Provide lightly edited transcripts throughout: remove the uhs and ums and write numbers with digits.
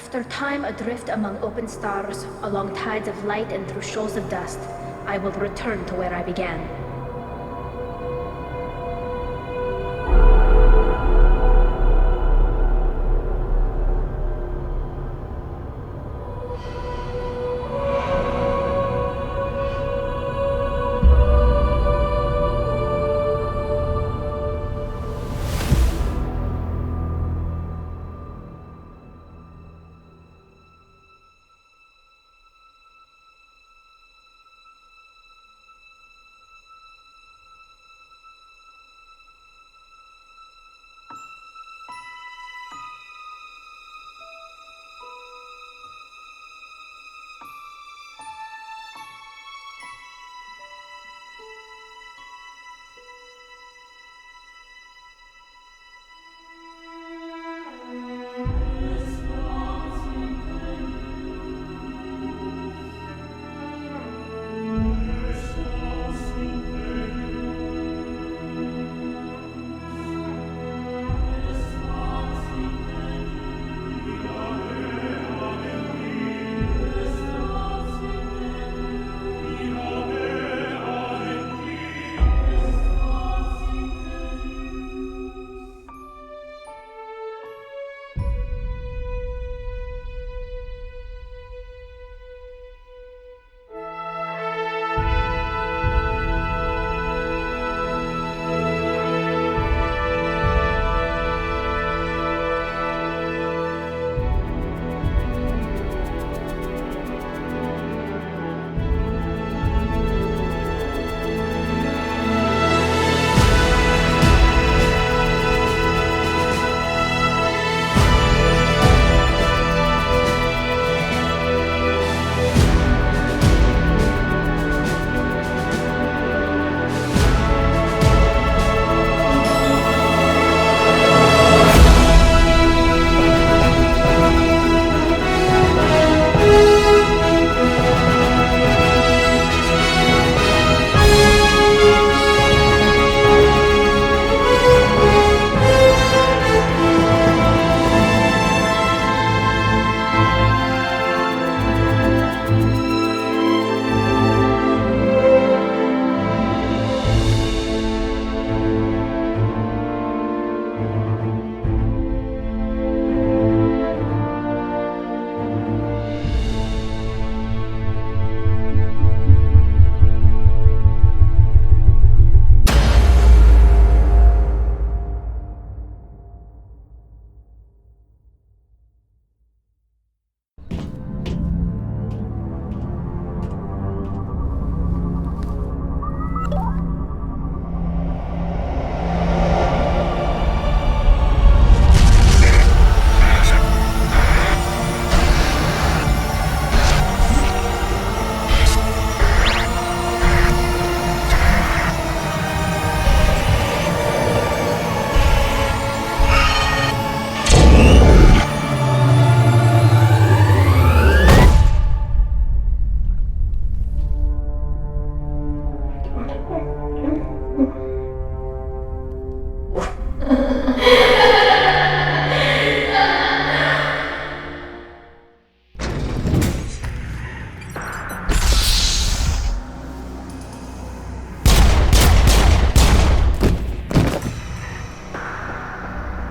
After time adrift among open stars, along tides of light and through shoals of dust, I will return to where I began.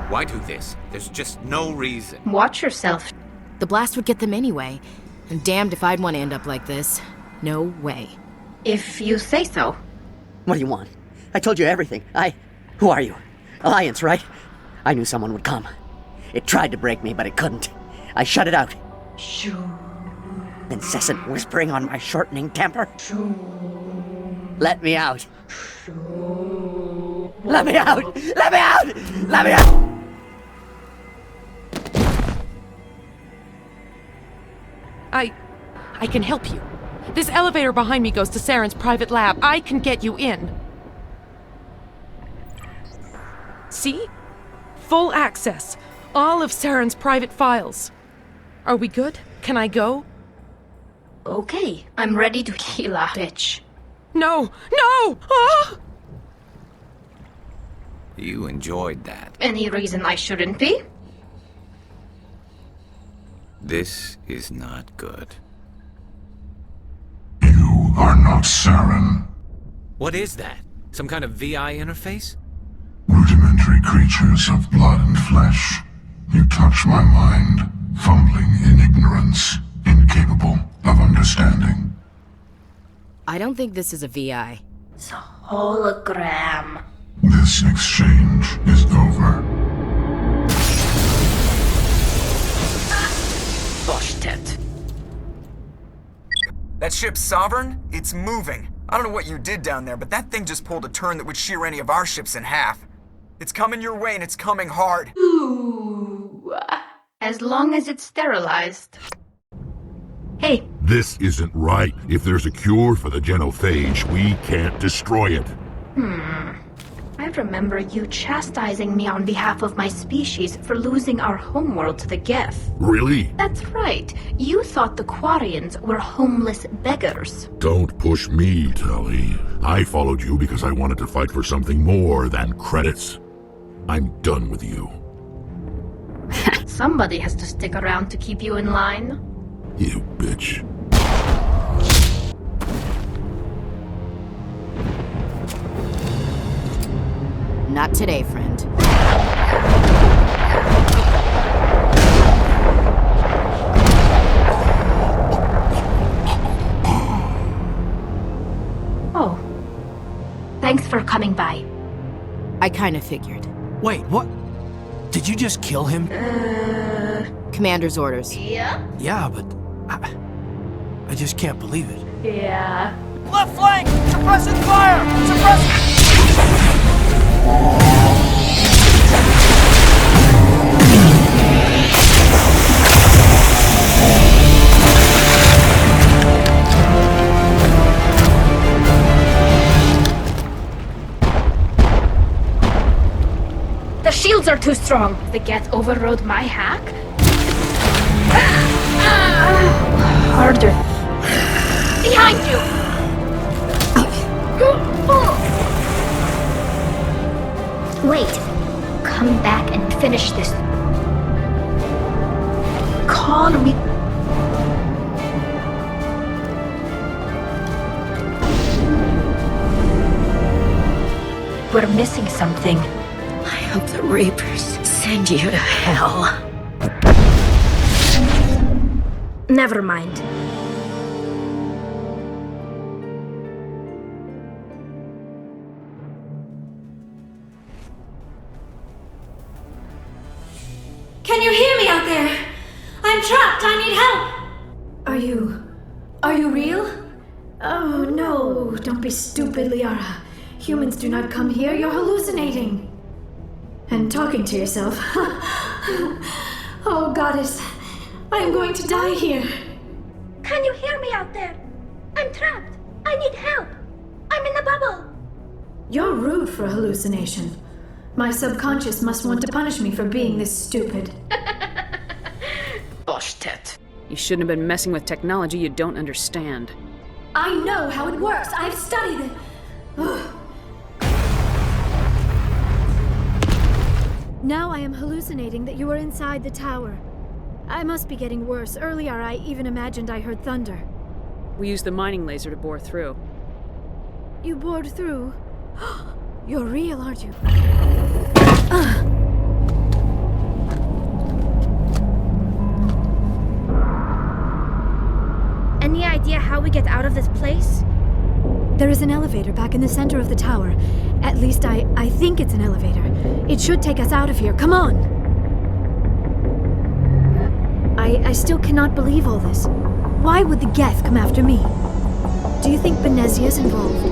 Why do this? There's just no reason. Watch yourself. The blast would get them anyway. I'm damned if I'd want to end up like this. No way. If you say so. What do you want? I told you everything. Who are you? Alliance, right? I knew someone would come. It tried to break me, but it couldn't. I shut it out. Shoo. Incessant whispering on my shortening temper. Shoo. Let me out. Shoo. Let me out! Let me out! Let me out! I can help you. This elevator behind me goes to Saren's private lab. I can get you in. See? Full access. All of Saren's private files. Are we good? Can I go? Okay, I'm ready to heal a bitch. No! No! Ah! You enjoyed that. Any reason I shouldn't be? This is not good. You are not Saren. What is that? Some kind of VI interface? Rudimentary creatures of blood and flesh. You touch my mind, fumbling in ignorance, incapable of understanding. I don't think this is a VI. It's a hologram. This exchange is over. Bullshit. That ship's sovereign? It's moving. I don't know what you did down there, but that thing just pulled a turn that would shear any of our ships in half. It's coming your way and it's coming hard. Ooh. As long as it's sterilized. Hey. This isn't right. If there's a cure for the genophage, we can't destroy it. I remember you chastising me on behalf of my species for losing our homeworld to the Geth. Really? That's right. You thought the Quarians were homeless beggars. Don't push me, Tali. I followed you because I wanted to fight for something more than credits. I'm done with you. Somebody has to stick around to keep you in line. You bitch. Not today, friend. Oh. Thanks for coming by. I kinda figured. Wait, what? Did you just kill him? Commander's orders. Yeah? Yeah, but I just can't believe it. Yeah. Left flank! Suppressing fire! Suppressing... The shields are too strong. The Geth overrode my hack? Harder. Behind you! Wait. Come back and finish this. Call me. We're missing something. I hope the Reapers send you to hell. Never mind. Can you hear me out there? I'm trapped. I need help. Are you real? Oh no, don't be stupid, Liara. Humans do not come here. You're hallucinating. And talking to yourself. Oh, goddess. I am going to die here. Can you hear me out there? I'm trapped. I need help. I'm in a bubble. You're rude for a hallucination. My subconscious must want to punish me for being this stupid. Bullshit. You shouldn't have been messing with technology you don't understand. I know how it works. I've studied it. Ugh. Now I am hallucinating that you are inside the tower. I must be getting worse. Earlier I even imagined I heard thunder. We used the mining laser to bore through. You bored through? You're real, aren't you? Any idea how we get out of this place? There is an elevator back in the center of the tower. At least I think it's an elevator. It should take us out of here. Come on! I still cannot believe all this. Why would the Geth come after me? Do you think Benezia's involved?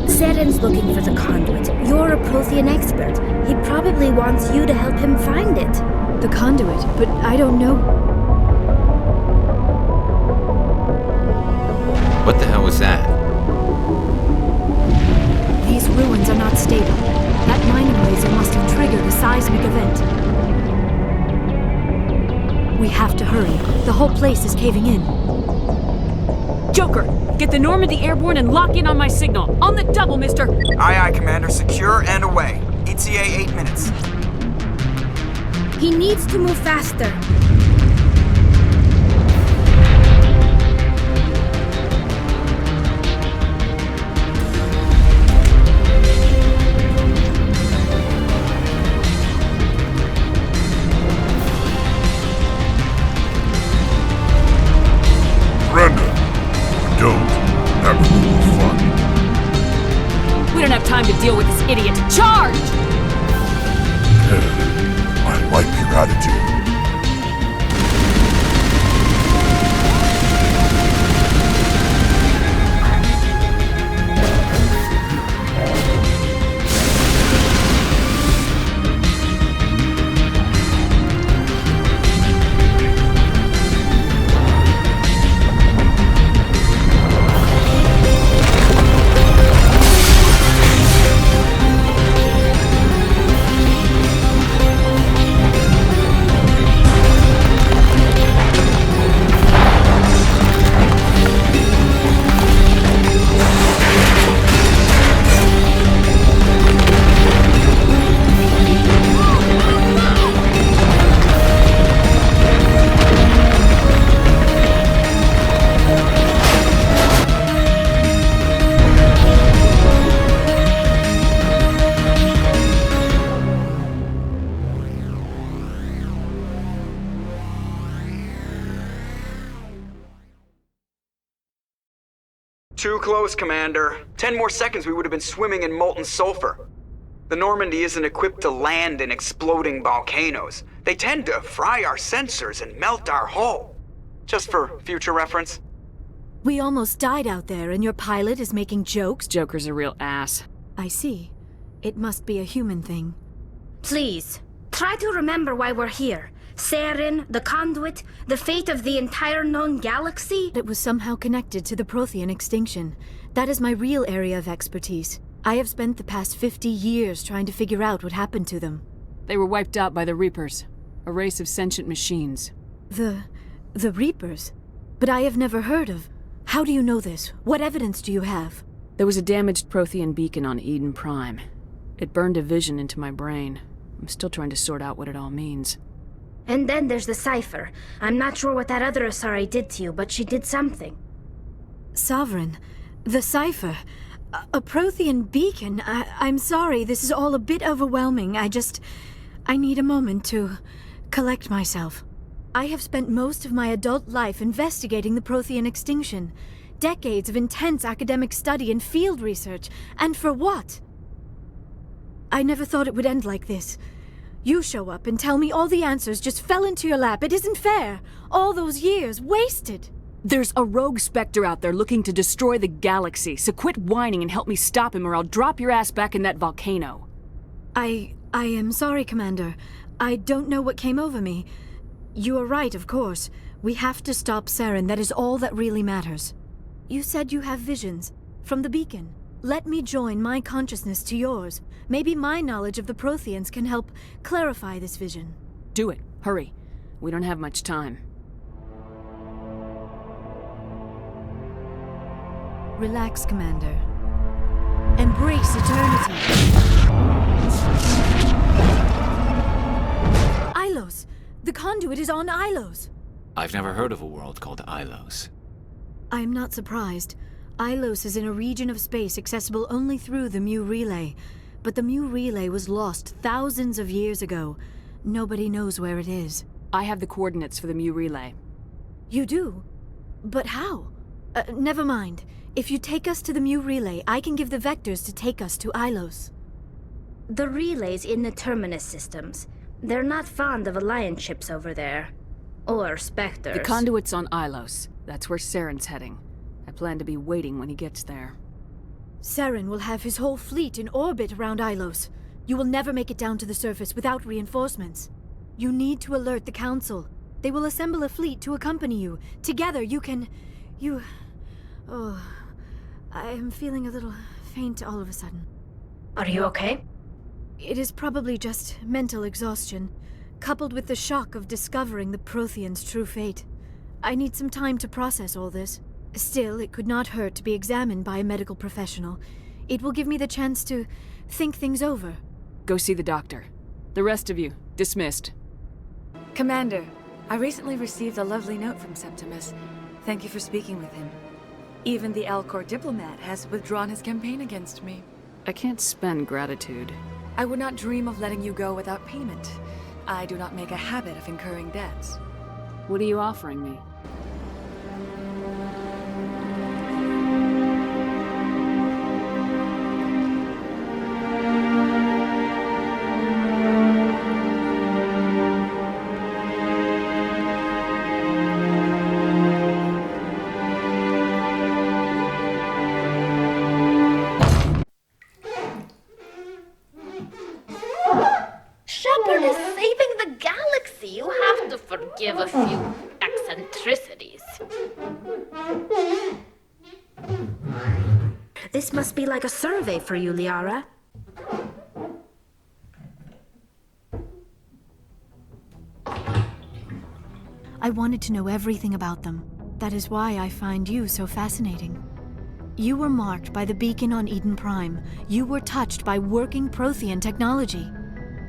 Saren's looking for the conduit. You're a Prothean expert. He probably wants you to help him find it. The conduit? But I don't know... What the hell was that? These ruins are not stable. That mining laser must have triggered a seismic event. We have to hurry. The whole place is caving in. Joker, get the Normandy airborne and lock in on my signal. On the double, mister! Aye, aye, Commander. Secure and away. ETA 8 minutes. He needs to move faster. gratitude. Too close, Commander. 10 more seconds we would have been swimming in molten sulfur. The Normandy isn't equipped to land in exploding volcanoes. They tend to fry our sensors and melt our hull. Just for future reference. We almost died out there, and your pilot is making jokes? Joker's a real ass. I see. It must be a human thing. Please, try to remember why we're here. Saren, the conduit, the fate of the entire known galaxy? It was somehow connected to the Prothean extinction. That is my real area of expertise. I have spent the past 50 years trying to figure out what happened to them. They were wiped out by the Reapers, a race of sentient machines. The Reapers? But I have never heard of. How do you know this? What evidence do you have? There was a damaged Prothean beacon on Eden Prime. It burned a vision into my brain. I'm still trying to sort out what it all means. And then there's the cipher. I'm not sure what that other Asari did to you, but she did something. Sovereign, the cipher. A Prothean beacon. I'm sorry, this is all a bit overwhelming. I need a moment to collect myself. I have spent most of my adult life investigating the Prothean extinction. Decades of intense academic study and field research. And for what? I never thought it would end like this. You show up and tell me all the answers just fell into your lap. It isn't fair. All those years wasted. There's a rogue Spectre out there looking to destroy the galaxy, so quit whining and help me stop him or I'll drop your ass back in that volcano. I am sorry, Commander. I don't know what came over me. You are right, of course. We have to stop Saren. That is all that really matters. You said you have visions from the beacon. Let me join my consciousness to yours. Maybe my knowledge of the Protheans can help clarify this vision. Do it. Hurry. We don't have much time. Relax, Commander. Embrace eternity. Ilos! The conduit is on Ilos! I've never heard of a world called Ilos. I am not surprised. Ilos is in a region of space accessible only through the Mu Relay. But the Mu Relay was lost thousands of years ago. Nobody knows where it is. I have the coordinates for the Mu Relay. You do? But how? Never mind. If you take us to the Mu Relay, I can give the vectors to take us to Ilos. The relays in the Terminus systems. They're not fond of Alliance ships over there. Or Spectres. The conduit's on Ilos. That's where Saren's heading. I plan to be waiting when he gets there. Saren will have his whole fleet in orbit around Ilos. You will never make it down to the surface without reinforcements. You need to alert the Council. They will assemble a fleet to accompany you. Together you can... Oh... I am feeling a little faint all of a sudden. Are you okay? It is probably just mental exhaustion, coupled with the shock of discovering the Protheans' true fate. I need some time to process all this. Still, it could not hurt to be examined by a medical professional. It will give me the chance to think things over. Go see the doctor. The rest of you, dismissed. Commander, I recently received a lovely note from Septimus. Thank you for speaking with him. Even the Alcor diplomat has withdrawn his campaign against me. I can't spend gratitude. I would not dream of letting you go without payment. I do not make a habit of incurring debts. What are you offering me? forgive a few eccentricities. This must be like a survey for you, Liara. I wanted to know everything about them. That is why I find you so fascinating. You were marked by the beacon on Eden Prime. You were touched by working Prothean technology.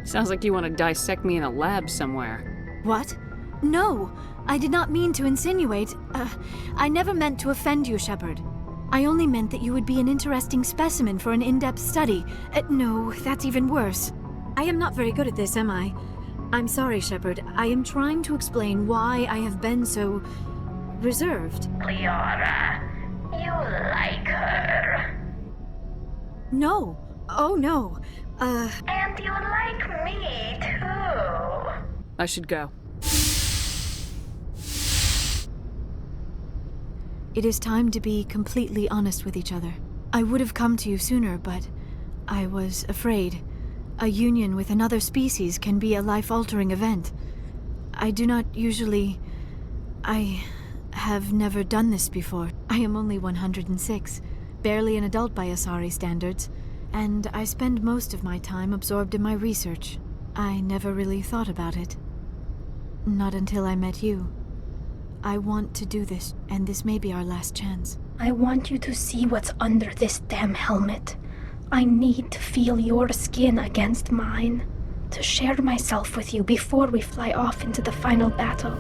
Sounds like you want to dissect me in a lab somewhere. What? No! I did not mean to insinuate. I never meant to offend you, Shepard. I only meant that you would be an interesting specimen for an in-depth study. No, that's even worse. I am not very good at this, am I? I'm sorry, Shepard. I am trying to explain why I have been so... reserved. Liara, you like her. No. Oh, no. And you like me, too. I should go. It is time to be completely honest with each other. I would have come to you sooner, but I was afraid. A union with another species can be a life-altering event. I do not usually... I have never done this before. I am only 106, barely an adult by Asari standards, and I spend most of my time absorbed in my research. I never really thought about it. Not until I met you. I want to do this, and this may be our last chance. I want you to see what's under this damn helmet. I need to feel your skin against mine, to share myself with you before we fly off into the final battle.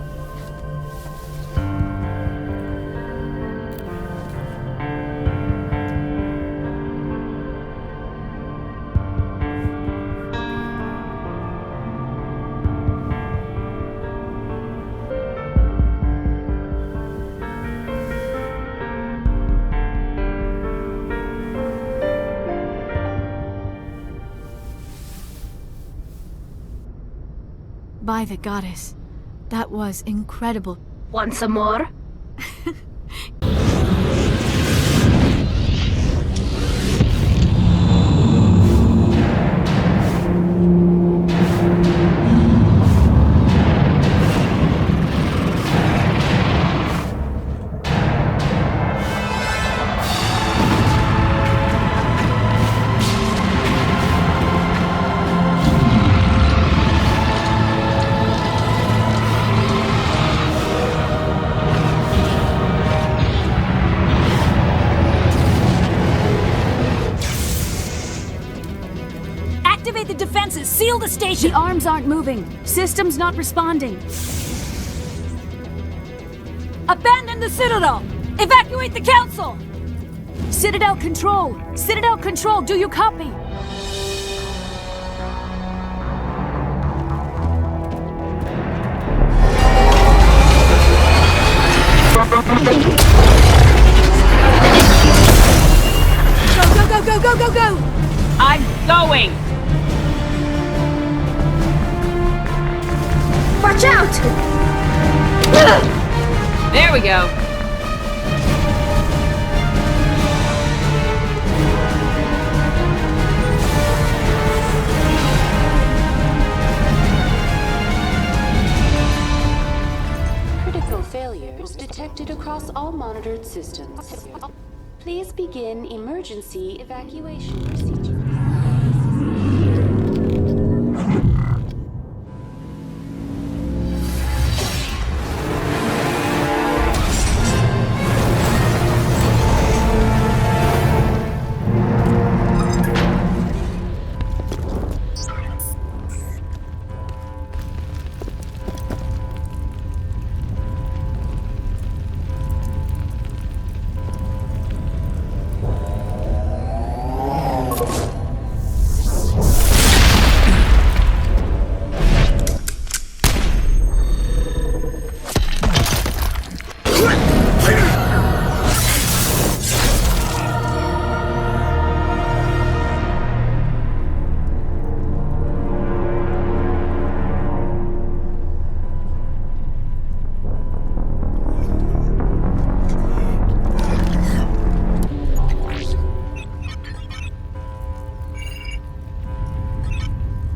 By the goddess, that was incredible. Want some more? Activate the defenses! Seal the station! The arms aren't moving. System's not responding. Abandon the Citadel! Evacuate the Council! Citadel Control! Citadel Control, do you copy? Go! I'm going! Watch out! There we go. Critical failures detected across all monitored systems. Please begin emergency evacuation procedure.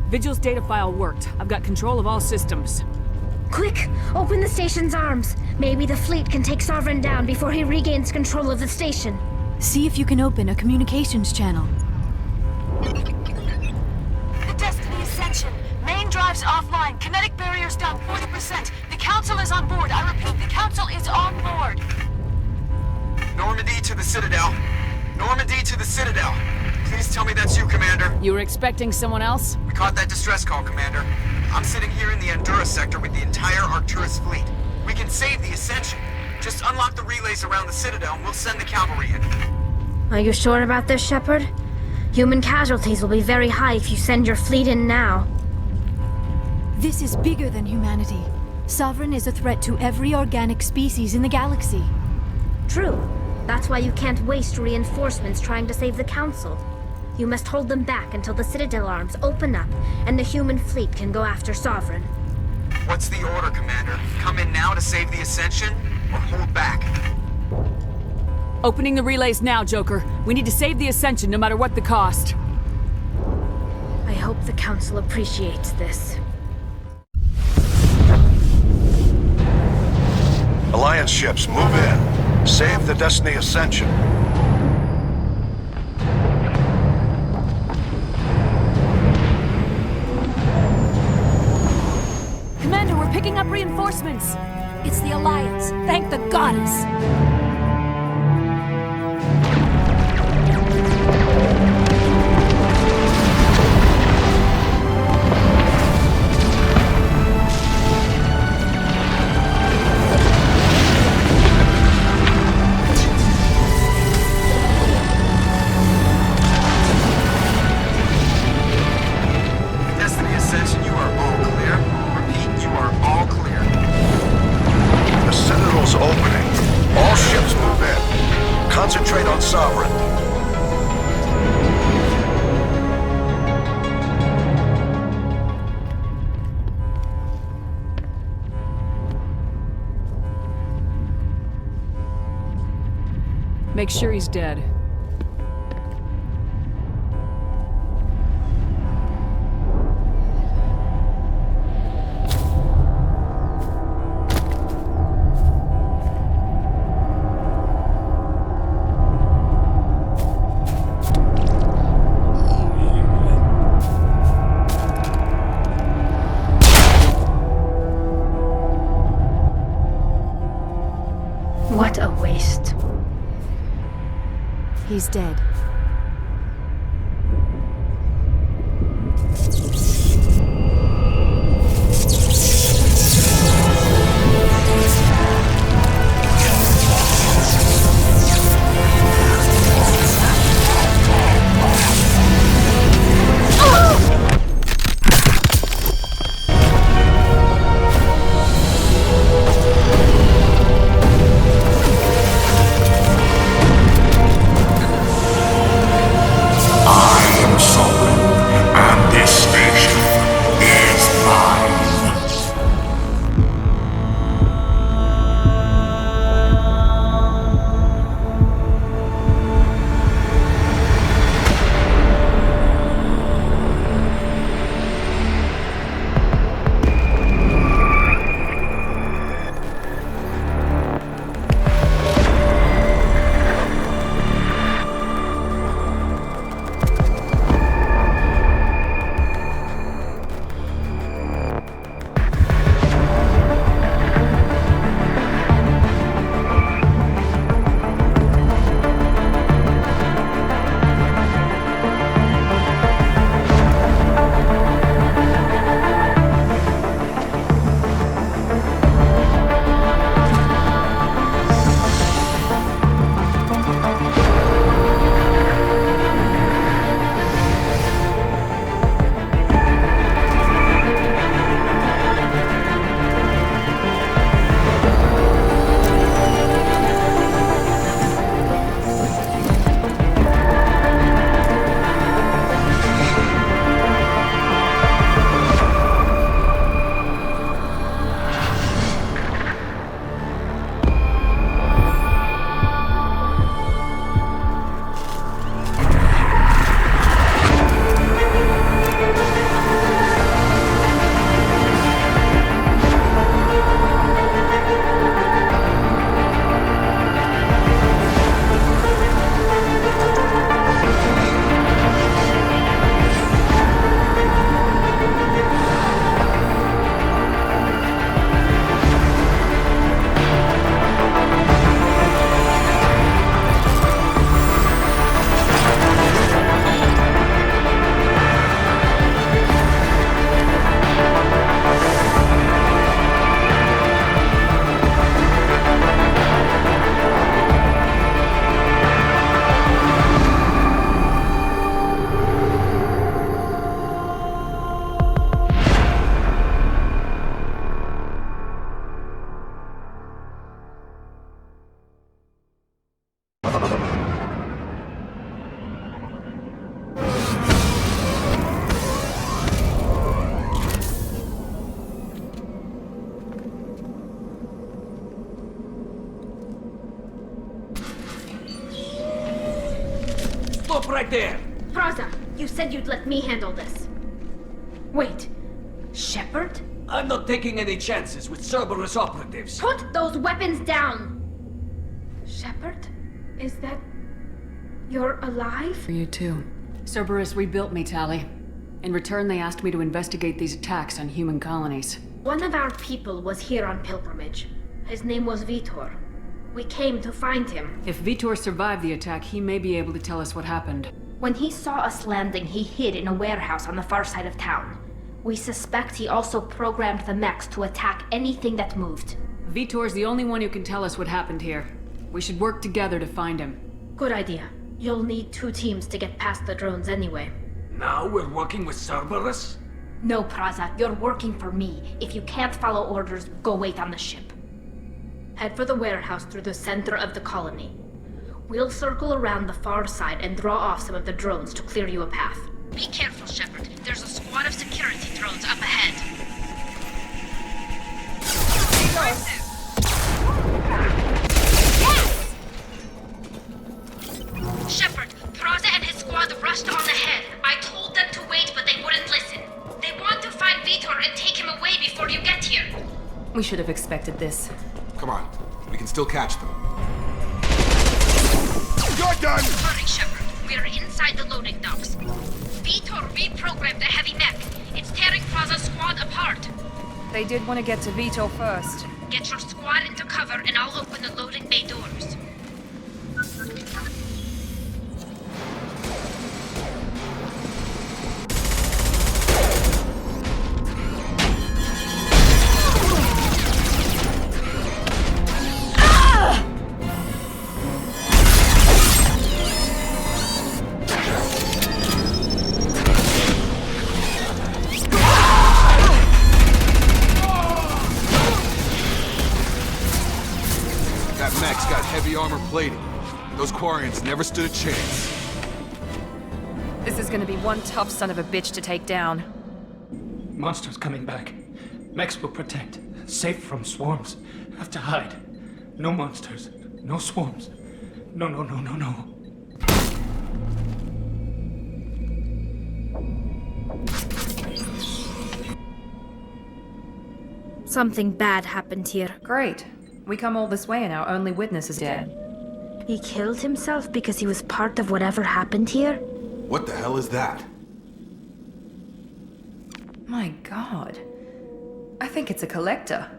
Vigil's data file worked. I've got control of all systems. Quick! Open the station's arms. Maybe the fleet can take Sovereign down before he regains control of the station. See if you can open a communications channel. The Destiny Ascension. Main drives offline. Kinetic barriers down 40%. The Council is on board. I repeat, the Council is on board. Normandy to the Citadel. Normandy to the Citadel. Please tell me that's you, Commander. You were expecting someone else? We caught that distress call, Commander. I'm sitting here in the Endura sector with the entire Arcturus fleet. We can save the Ascension. Just unlock the relays around the Citadel and we'll send the cavalry in. Are you sure about this, Shepard? Human casualties will be very high if you send your fleet in now. This is bigger than humanity. Sovereign is a threat to every organic species in the galaxy. True. That's why you can't waste reinforcements trying to save the Council. You must hold them back until the Citadel arms open up and the human fleet can go after Sovereign. What's the order, Commander? Come in now to save the Ascension, or hold back? Opening the relays now, Joker. We need to save the Ascension no matter what the cost. I hope the Council appreciates this. Alliance ships, move in. Save the Destiny Ascension. Commander, we're picking up reinforcements. It's the Alliance. Thank the goddess. Destiny Ascension, you are all clear. Repeat, you are all clear. The Citadel's opening. All ships move in. Concentrate on Sovereign. Make sure he's dead. What a waste. He's dead. Stop right there! Praza, you said you'd let me handle this. Wait, Shepard? I'm not taking any chances with Cerberus operatives. Put those weapons down! Shepard? Is that... you're alive? For you too. Cerberus rebuilt me, Tali. In return, they asked me to investigate these attacks on human colonies. One of our people was here on pilgrimage. His name was Vitor. We came to find him. If Vitor survived the attack, he may be able to tell us what happened. When he saw us landing, he hid in a warehouse on the far side of town. We suspect he also programmed the mechs to attack anything that moved. Vitor's the only one who can tell us what happened here. We should work together to find him. Good idea. You'll need 2 teams to get past the drones anyway. Now we're working with Cerberus? No, Praza, you're working for me. If you can't follow orders, go wait on the ship. Head for the warehouse through the center of the colony. We'll circle around the far side and draw off some of the drones to clear you a path. Be careful, Shepard. There's a squad of security drones up ahead. Shepard, Praza and his squad rushed on ahead. I told them to wait, but they wouldn't listen. They want to find Vitor and take him away before you get here. We should have expected this. Come on, we can still catch them. You're done! Hurry, Shepard. We're inside the loading docks. Vitor reprogrammed the heavy mech. It's tearing Praza's squad apart. They did want to get to Vitor first. Get your squad into cover and I'll open the loading bay doors. Heavy armor plating. Those Quarians never stood a chance. This is gonna be one tough son of a bitch to take down. Monsters coming back. Mechs will protect. Safe from swarms. Have to hide. No monsters. No swarms. No. Something bad happened here. Great. We come all this way and our only witness is dead. He killed himself because he was part of whatever happened here? What the hell is that? My god. I think it's a collector.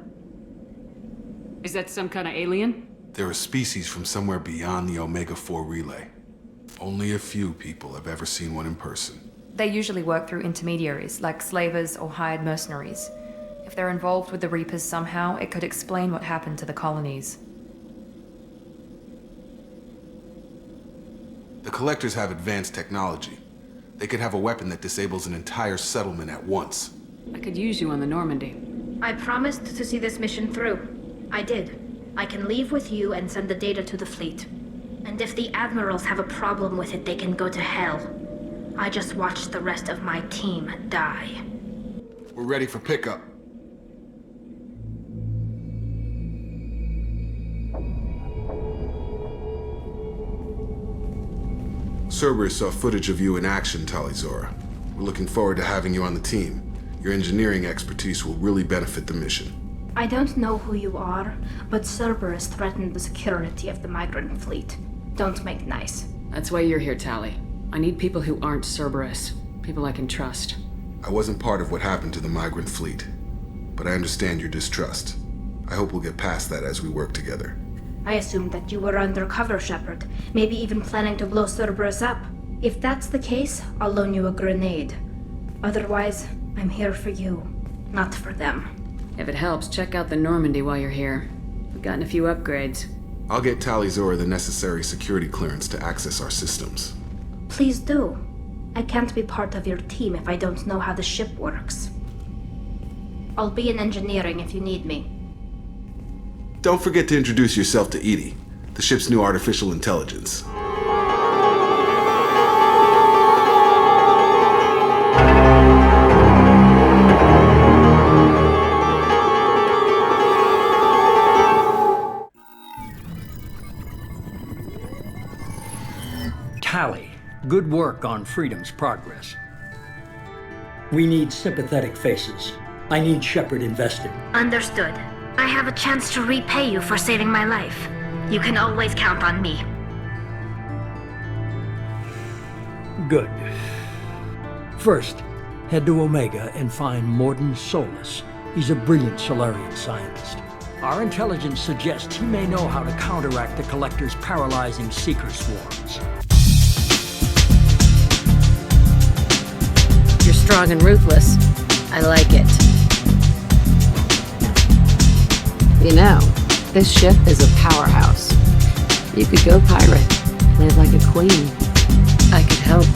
Is that some kind of alien? They're a species from somewhere beyond the Omega-4 relay. Only a few people have ever seen one in person. They usually work through intermediaries, like slavers or hired mercenaries. If they're involved with the Reapers somehow, it could explain what happened to the colonies. The Collectors have advanced technology. They could have a weapon that disables an entire settlement at once. I could use you on the Normandy. I promised to see this mission through. I did. I can leave with you and send the data to the fleet. And if the admirals have a problem with it, they can go to hell. I just watched the rest of my team die. We're ready for pickup. Cerberus saw footage of you in action, tali'zorah. We're looking forward to having you on the team. Your engineering expertise will really benefit the mission. I don't know who you are, but Cerberus threatened the security of the migrant fleet. Don't make nice. That's why you're here, Tali. I need people who aren't Cerberus. People I can trust. I wasn't part of what happened to the migrant fleet, but I understand your distrust. I hope we'll get past that as we work together. I assumed that you were undercover, Shepard. Maybe even planning to blow Cerberus up. If that's the case, I'll loan you a grenade. Otherwise, I'm here for you, not for them. If it helps, check out the Normandy while you're here. We've gotten a few upgrades. I'll get tali'zorah the necessary security clearance to access our systems. Please do. I can't be part of your team if I don't know how the ship works. I'll be in engineering if you need me. Don't forget to introduce yourself to Edie, the ship's new artificial intelligence. good work on Freedom's progress. We need sympathetic faces. I need Shepard invested. Understood. I have a chance to repay you for saving my life. You can always count on me. Good. First, head to Omega and find Morden Solus. He's a brilliant Solarian scientist. Our intelligence suggests he may know how to counteract the Collector's paralyzing Seeker swarms. You're strong and ruthless. I like it. You know, this ship is a powerhouse. You could go pirate, live like a queen. I could help.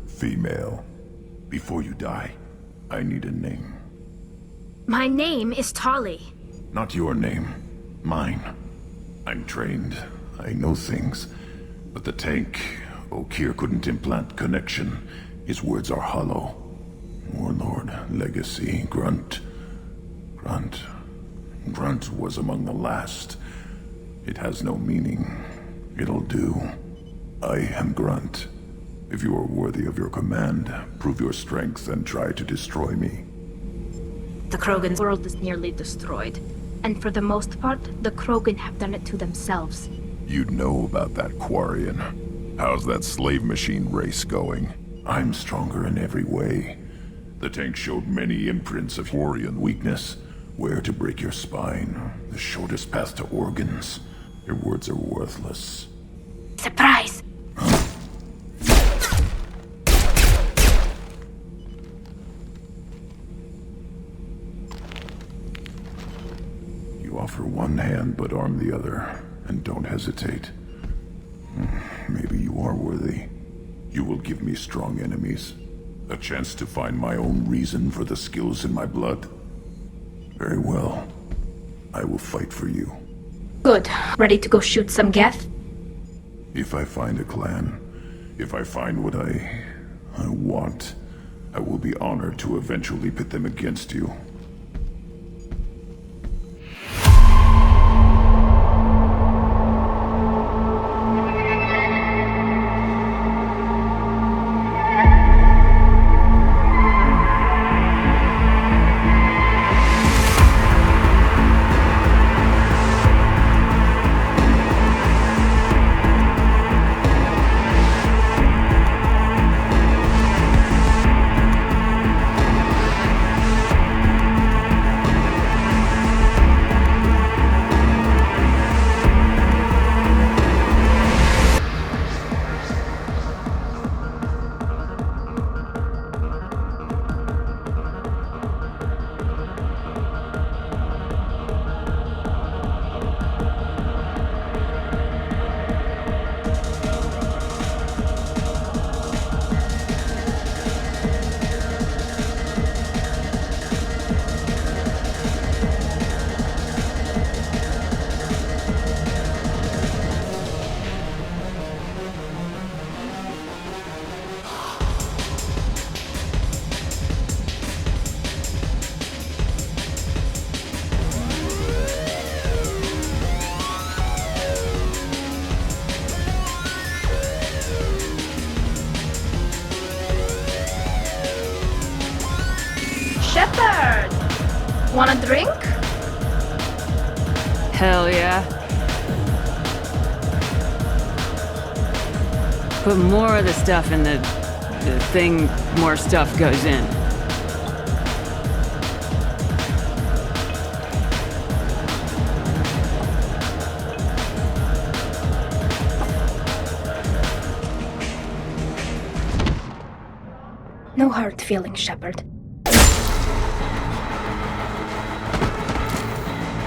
Female. Before you die, I need a name. My name is Tali. Not your name. Mine. I'm trained. I know things. But the tank, Okir couldn't implant connection. His words are hollow. Warlord, Legacy, Grunt. Grunt was among the last. It has no meaning. It'll do. I am Grunt. If you are worthy of your command, prove your strength and try to destroy me. The Krogan's world is nearly destroyed. And for the most part, the Krogan have done it to themselves. You'd know about that Quarian. How's that slave machine race going? I'm stronger in every way. The tank showed many imprints of Quarian weakness. Where to break your spine, the shortest path to organs. Your words are worthless. Surprise! You offer one hand but arm the other, and don't hesitate. Maybe you are worthy. You will give me strong enemies. A chance to find my own reason for the skills in my blood. Very well. I will fight for you. Good. Ready to go shoot some Geth? If I find a clan, if I find what I want, I will be honored to eventually pit them against you. Shepard! Want a drink? Hell yeah. Put more of the stuff in the thing, more stuff goes in. No hard feelings, Shepard.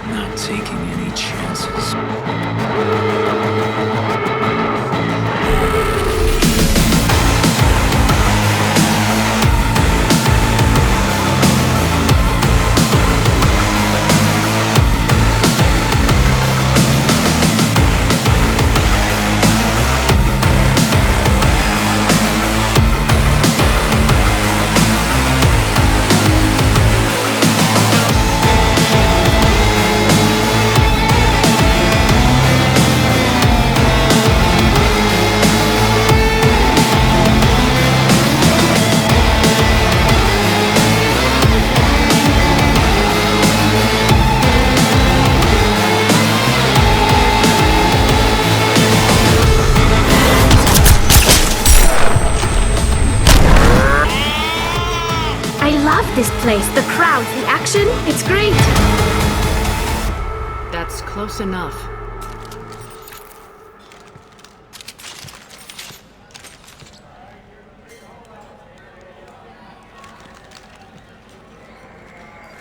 Not taking any chances. This place, the crowds, the action, it's great! That's close enough.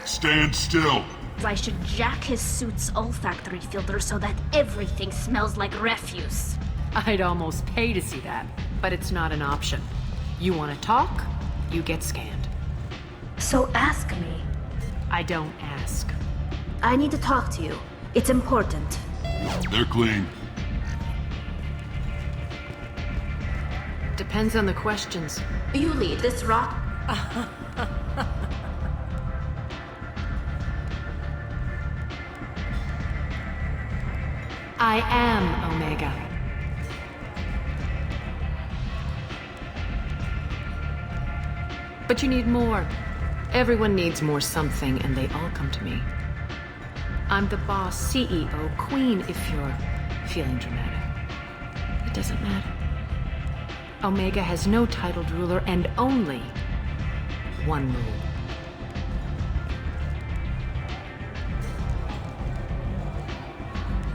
Stand still! I should jack his suit's olfactory filter so that everything smells like refuse. I'd almost pay to see that, but it's not an option. You want to talk, you get scanned. So ask me. I don't ask. I need to talk to you. It's important. They're clean. Depends on the questions. You lead this rot. I am Omega. But you need more. Everyone needs more something, and they all come to me. I'm the boss, CEO, queen, if you're feeling dramatic. It doesn't matter. Omega has no titled ruler and only one rule.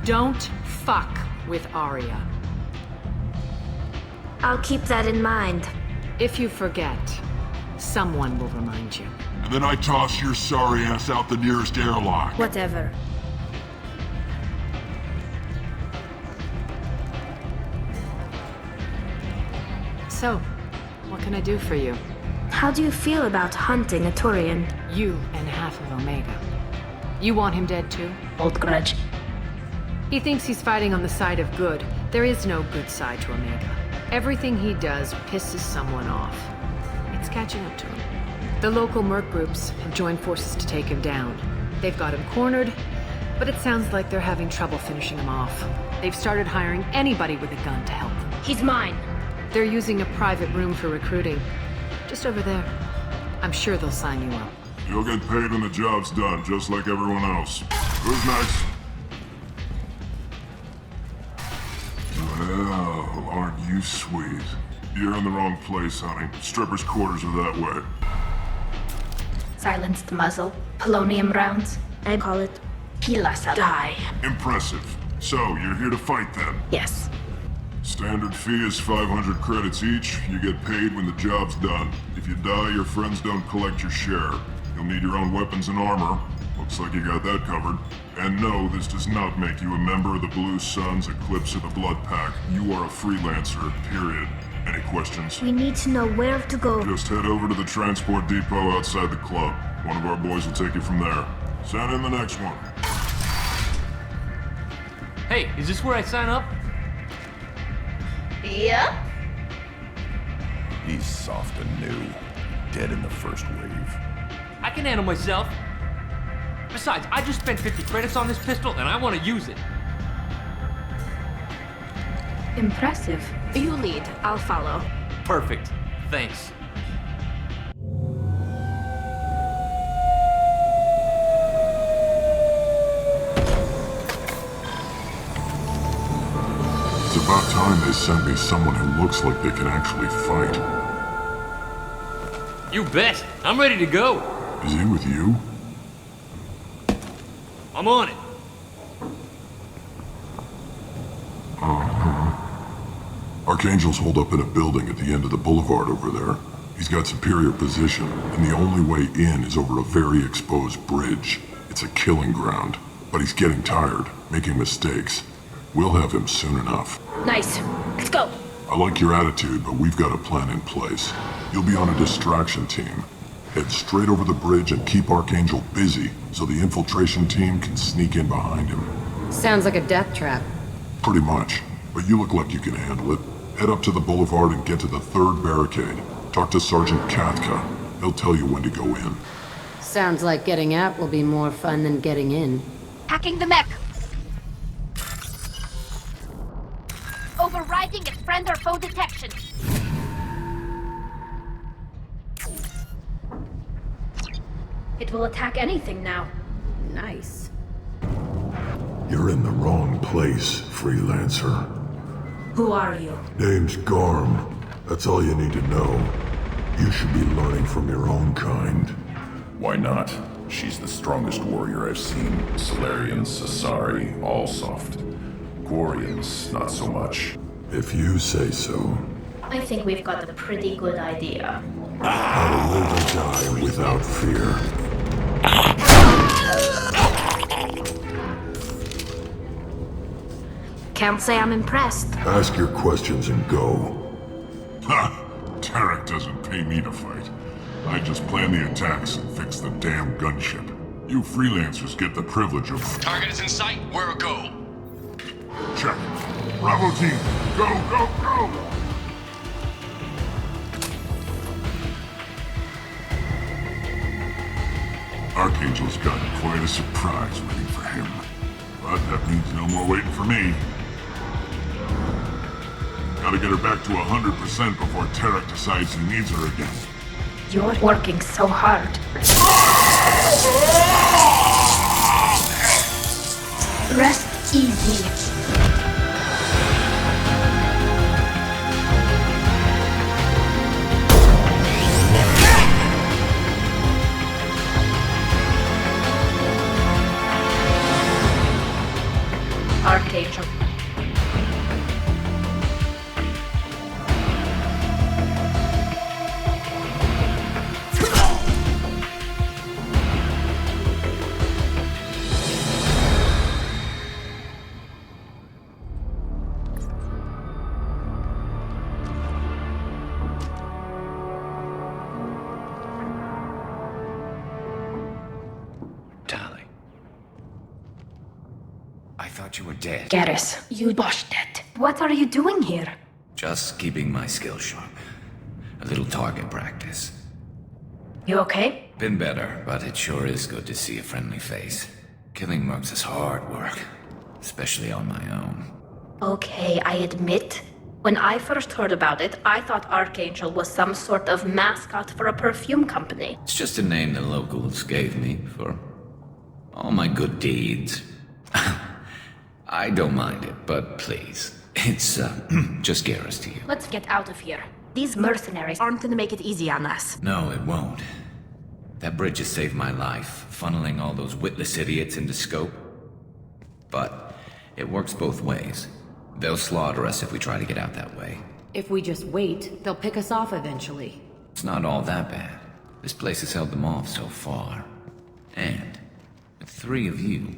Don't fuck with Arya. I'll keep that in mind. If you forget, someone will remind you. And then I toss your sorry ass out the nearest airlock. Whatever. So, what can I do for you? How do you feel about hunting a Turian? You and half of Omega. You want him dead too? Old grudge. He thinks he's fighting on the side of good. There is no good side to Omega. Everything he does pisses someone off. It's catching up to him. The local merc groups have joined forces to take him down. They've got him cornered, but it sounds like they're having trouble finishing him off. They've started hiring anybody with a gun to help them. He's mine. They're using a private room for recruiting. Just over there. I'm sure they'll sign you up. You'll get paid when the job's done, just like everyone else. Who's next? Well, aren't you sweet? You're in the wrong place, honey. Strippers' quarters are that way. Silenced muzzle. Polonium rounds. I call it Pilasa die. Impressive. So, you're here to fight then? Yes. Standard fee is 500 credits each. You get paid when the job's done. If you die, your friends don't collect your share. You'll need your own weapons and armor. Looks like you got that covered. And no, this does not make you a member of the Blue Suns, Eclipse, or the Blood Pack. You are a freelancer, period. Any questions? We need to know where to go. Just head over to the transport depot outside the club. One of our boys will take you from there. Send in the next one. Hey, is this where I sign up? Yeah? He's soft and new. Dead in the first wave. I can handle myself. Besides, I just spent 50 credits on this pistol, and I want to use it. Impressive. You lead. I'll follow. Perfect. Thanks. It's about time they sent me someone who looks like they can actually fight. You bet. I'm ready to go. Is he with you? I'm on it. Archangels hold up in a building at the end of the boulevard over there. He's got superior position, and the only way in is over a very exposed bridge. It's a killing ground, but he's getting tired, making mistakes. We'll have him soon enough. Nice. Let's go. I like your attitude, but we've got a plan in place. You'll be on a distraction team. Head straight over the bridge and keep Archangel busy so the infiltration team can sneak in behind him. Sounds like a death trap. Pretty much, but you look like you can handle it. Head up to the boulevard and get to the 3rd barricade. Talk to Sergeant Katka. He'll tell you when to go in. Sounds like getting out will be more fun than getting in. Hacking the mech. Overriding its friend or foe detection. It will attack anything now. Nice. You're in the wrong place, freelancer. Who are you? Name's Garm. That's all you need to know. You should be learning from your own kind. Why not? She's the strongest warrior I've seen. Solarians, Sasari, all soft. Quarians, not so much. If you say so. I think we've got a pretty good idea. How to live and die without fear. Can't say I'm impressed. Ask your questions and go. Ha! Tarek doesn't pay me to fight. I just plan the attacks and fix the damn gunship. You freelancers get the privilege of... Target is in sight. Where a go? Check. Bravo team, go, go, go! Archangel's got quite a surprise waiting for him. But that means no more waiting for me. Gotta get her back to 100% before Tarek decides he needs her again. You're working so hard. Rest easy. Archangel. I thought you were dead. Garrus, you botched it. What are you doing here? Just keeping my skills sharp. A little target practice. You okay? Been better, but it sure is good to see a friendly face. Killing mercs is hard work, especially on my own. Okay, I admit. When I first heard about it, I thought Archangel was some sort of mascot for a perfume company. It's just a name the locals gave me for all my good deeds. I don't mind it, but please. It's, just Garrus to you. Let's get out of here. These mercenaries aren't gonna make it easy on us. No, it won't. That bridge has saved my life, funneling all those witless idiots into scope. But it works both ways. They'll slaughter us if we try to get out that way. If we just wait, they'll pick us off eventually. It's not all that bad. This place has held them off so far. And with 3 of you,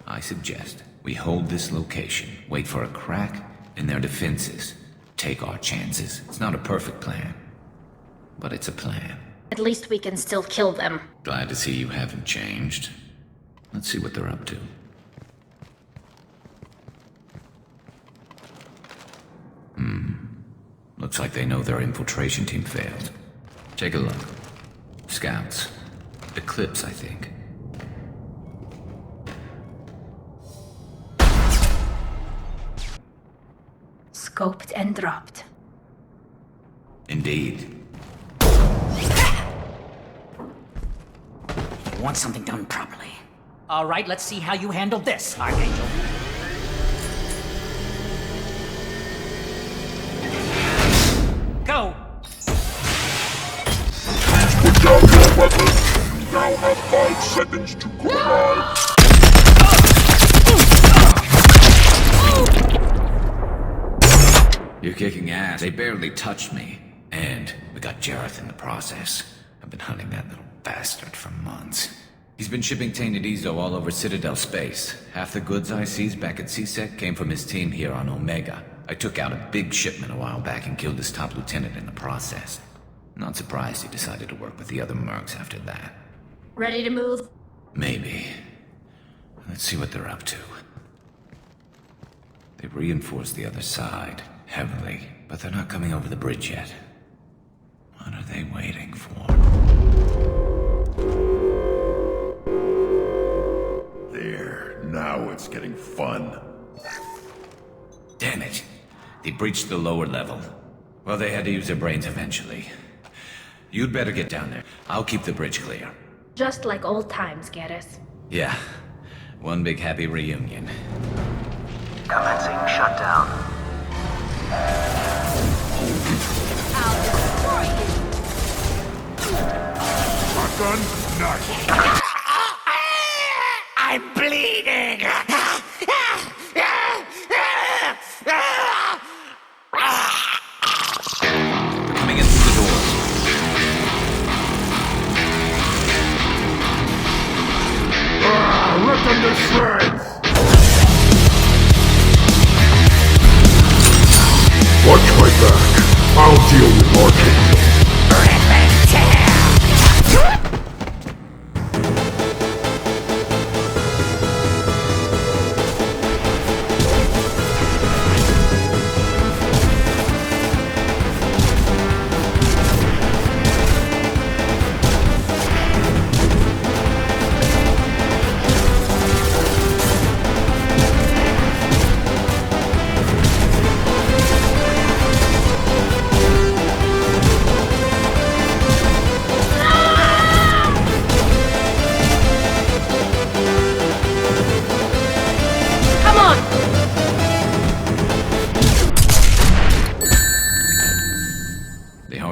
I suggest we hold this location, wait for a crack in their defenses, take our chances. It's not a perfect plan, but it's a plan. At least we can still kill them. Glad to see you haven't changed. Let's see what they're up to. Looks like they know their infiltration team failed. Take a look. Scouts. Eclipse, I think. Scoped and dropped. Indeed. You want something done properly. All right, let's see how you handle this, Archangel. Go! Put down your weapon. You now have 5 seconds to comply. You're kicking ass. They barely touched me. And we got Jareth in the process. I've been hunting that little bastard for months. He's been shipping tainted Ezo all over Citadel space. Half the goods I seized back at CSEC came from his team here on Omega. I took out a big shipment a while back and killed his top lieutenant in the process. Not surprised he decided to work with the other mercs after that. Ready to move? Maybe. Let's see what they're up to. They've reinforced the other side, heavily, but they're not coming over the bridge yet. What are they waiting for? There, now it's getting fun. Damn it. They breached the lower level. Well, they had to use their brains eventually. You'd better get down there. I'll keep the bridge clear. Just like old times, Geddes. Yeah. One big happy reunion. Commencing shutdown. I'll destroy you! Shotgun, knife. I'm bleeding! Coming in through the doors. Rip them to shreds! Watch my back. I'll deal with Arcane. Rip and tear!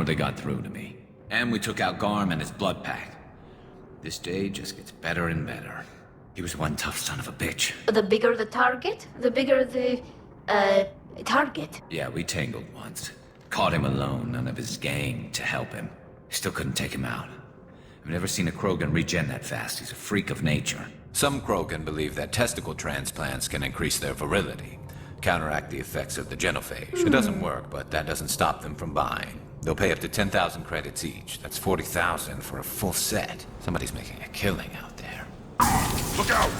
They got through to me. And we took out Garm and his blood pack. This day just gets better and better. He was one tough son of a bitch. The bigger the target, the bigger the, target. Yeah, we tangled once. Caught him alone, none of his gang to help him. Still couldn't take him out. I've never seen a Krogan regen that fast. He's a freak of nature. Some Krogan believe that testicle transplants can increase their virility, counteract the effects of the genophage. It doesn't work, but that doesn't stop them from buying. They'll pay up to 10,000 credits each. That's 40,000 for a full set. Somebody's making a killing out there. Look out!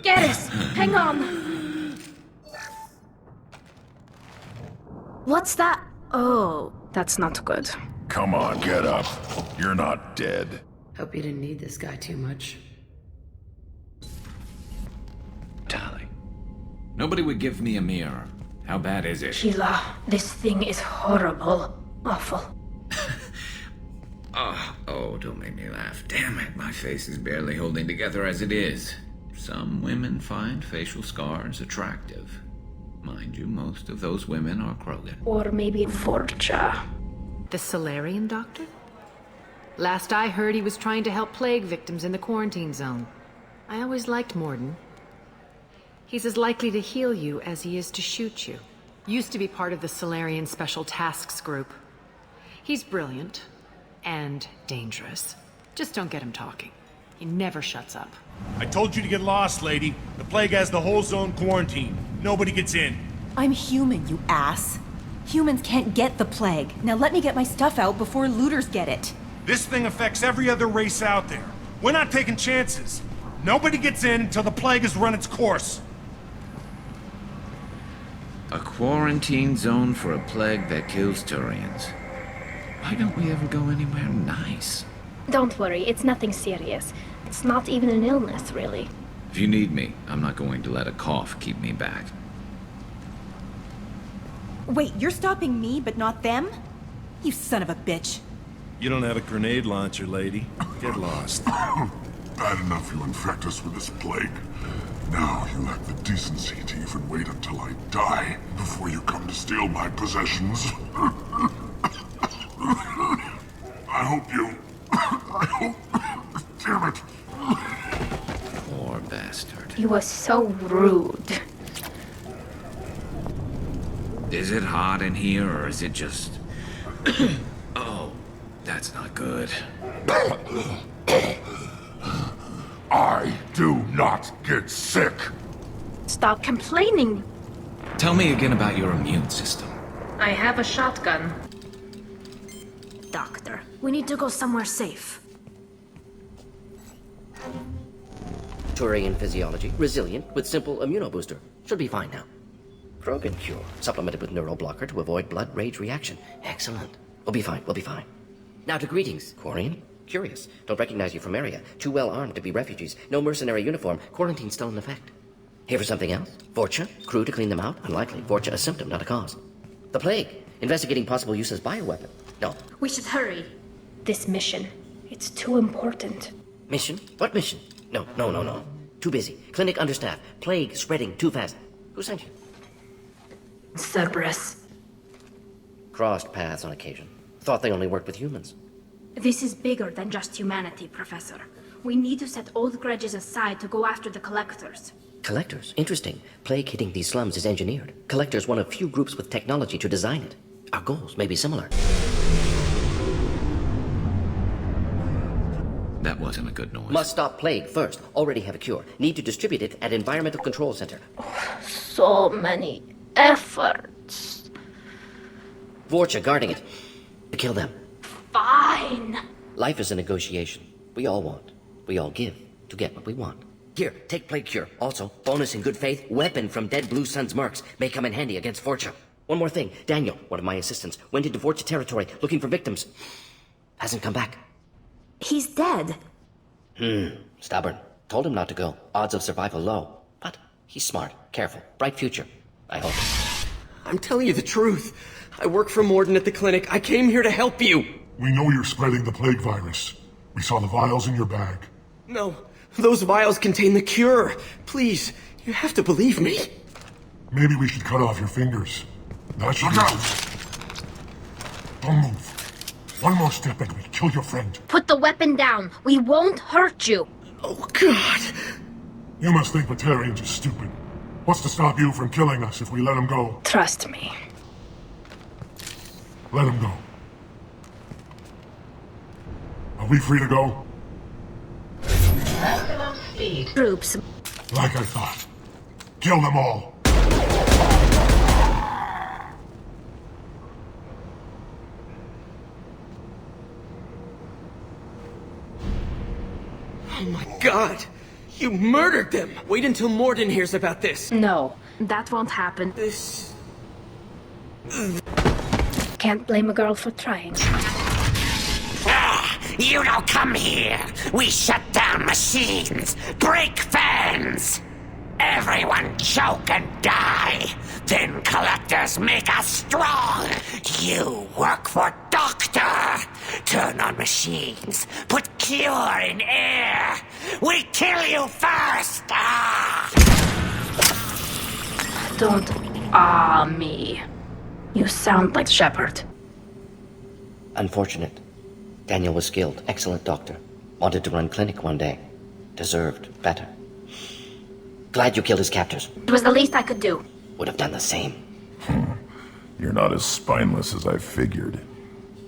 Geddes, hang on. What's that? Oh, that's not good. Come on, get up. You're not dead. Hope you didn't need this guy too much. Tali. Nobody would give me a mirror. How bad is it? Sheila, this thing is horrible. Awful. Oh, don't make me laugh. Damn it, my face is barely holding together as it is. Some women find facial scars attractive. Mind you, most of those women are Krogan. Or maybe Forja. The Solarian doctor? Last I heard, he was trying to help plague victims in the quarantine zone. I always liked Morden. He's as likely to heal you as he is to shoot you. Used to be part of the Solarian Special Tasks Group. He's brilliant. And dangerous. Just don't get him talking. He never shuts up. I told you to get lost, lady. The plague has the whole zone quarantined. Nobody gets in. I'm human, you ass. Humans can't get the plague. Now let me get my stuff out before looters get it. This thing affects every other race out there. We're not taking chances. Nobody gets in until the plague has run its course. A quarantine zone for a plague that kills Turians. Why don't we ever go anywhere nice? Don't worry, it's nothing serious. It's not even an illness, really. If you need me, I'm not going to let a cough keep me back. Wait, you're stopping me, but not them? You son of a bitch. You don't have a grenade launcher, lady. Get lost. Bad enough you infect us with this plague. Now you lack the decency to even wait until I die before you come to steal my possessions. I hope you... Damn it. Poor bastard. You were so rude. Is it hot in here, or is it just... Oh, that's not good. I do not get sick. Stop complaining. Tell me again about your immune system. I have a shotgun. Doctor, we need to go somewhere safe. Turian physiology, resilient with simple immunobooster. Should be fine now. Krogan cure, supplemented with neuroblocker to avoid blood rage reaction. Excellent. We'll be fine, we'll be fine. Now to greetings, Quarian. Curious. Don't recognize you from area. Too well armed to be refugees. No mercenary uniform. Quarantine still in effect. Here for something else? Vorcha? Crew to clean them out? Unlikely. Vorcha a symptom, not a cause. The plague. Investigating possible use as bioweapon. No. We should hurry. This mission. It's too important. Mission? What mission? No. Too busy. Clinic understaffed. Plague spreading too fast. Who sent you? Cerberus. Crossed paths on occasion. Thought they only worked with humans. This is bigger than just humanity, Professor. We need to set old grudges aside to go after the Collectors. Collectors? Interesting. Plague hitting these slums is engineered. Collectors one of few groups with technology to design it. Our goals may be similar. That wasn't a good noise. Must stop plague first. Already have a cure. Need to distribute it at Environmental Control Center. So many efforts. Vorcha guarding it. To kill them. Fine. Life is a negotiation. We all want. We all give to get what we want. Here, take plague cure. Also, bonus in good faith, weapon from dead Blue Sun's mercs may come in handy against Vorcha. One more thing. Daniel, one of my assistants, went into Vorcha territory looking for victims. Hasn't come back. He's dead. Stubborn. Told him not to go. Odds of survival low. But he's smart, careful, bright future. I hope. I'm telling you the truth. I work for Morden at the clinic. I came here to help you. We know you're spreading the plague virus. We saw the vials in your bag. No, those vials contain the cure. Please, you have to believe me. Maybe we should cut off your fingers. That should... Look out! Don't move. One more step and we kill your friend. Put the weapon down. We won't hurt you. Oh, God. You must think Batarians are stupid. What's to stop you from killing us if we let him go? Trust me. Let him go. Are we free to go? Troops. Like I thought. Kill them all. Oh my God! You murdered them! Wait until Morden hears about this. No, that won't happen. This... Can't blame a girl for trying. You don't come here. We shut down machines, break fans. Everyone choke and die. Then Collectors make us strong. You work for Doctor. Turn on machines. Put cure in air. We kill you first. Don't me. You sound like Shepard. Unfortunate. Daniel was skilled, excellent doctor. Wanted to run clinic one day. Deserved better. Glad you killed his captors. It was the least I could do. Would have done the same. You're not as spineless as I figured.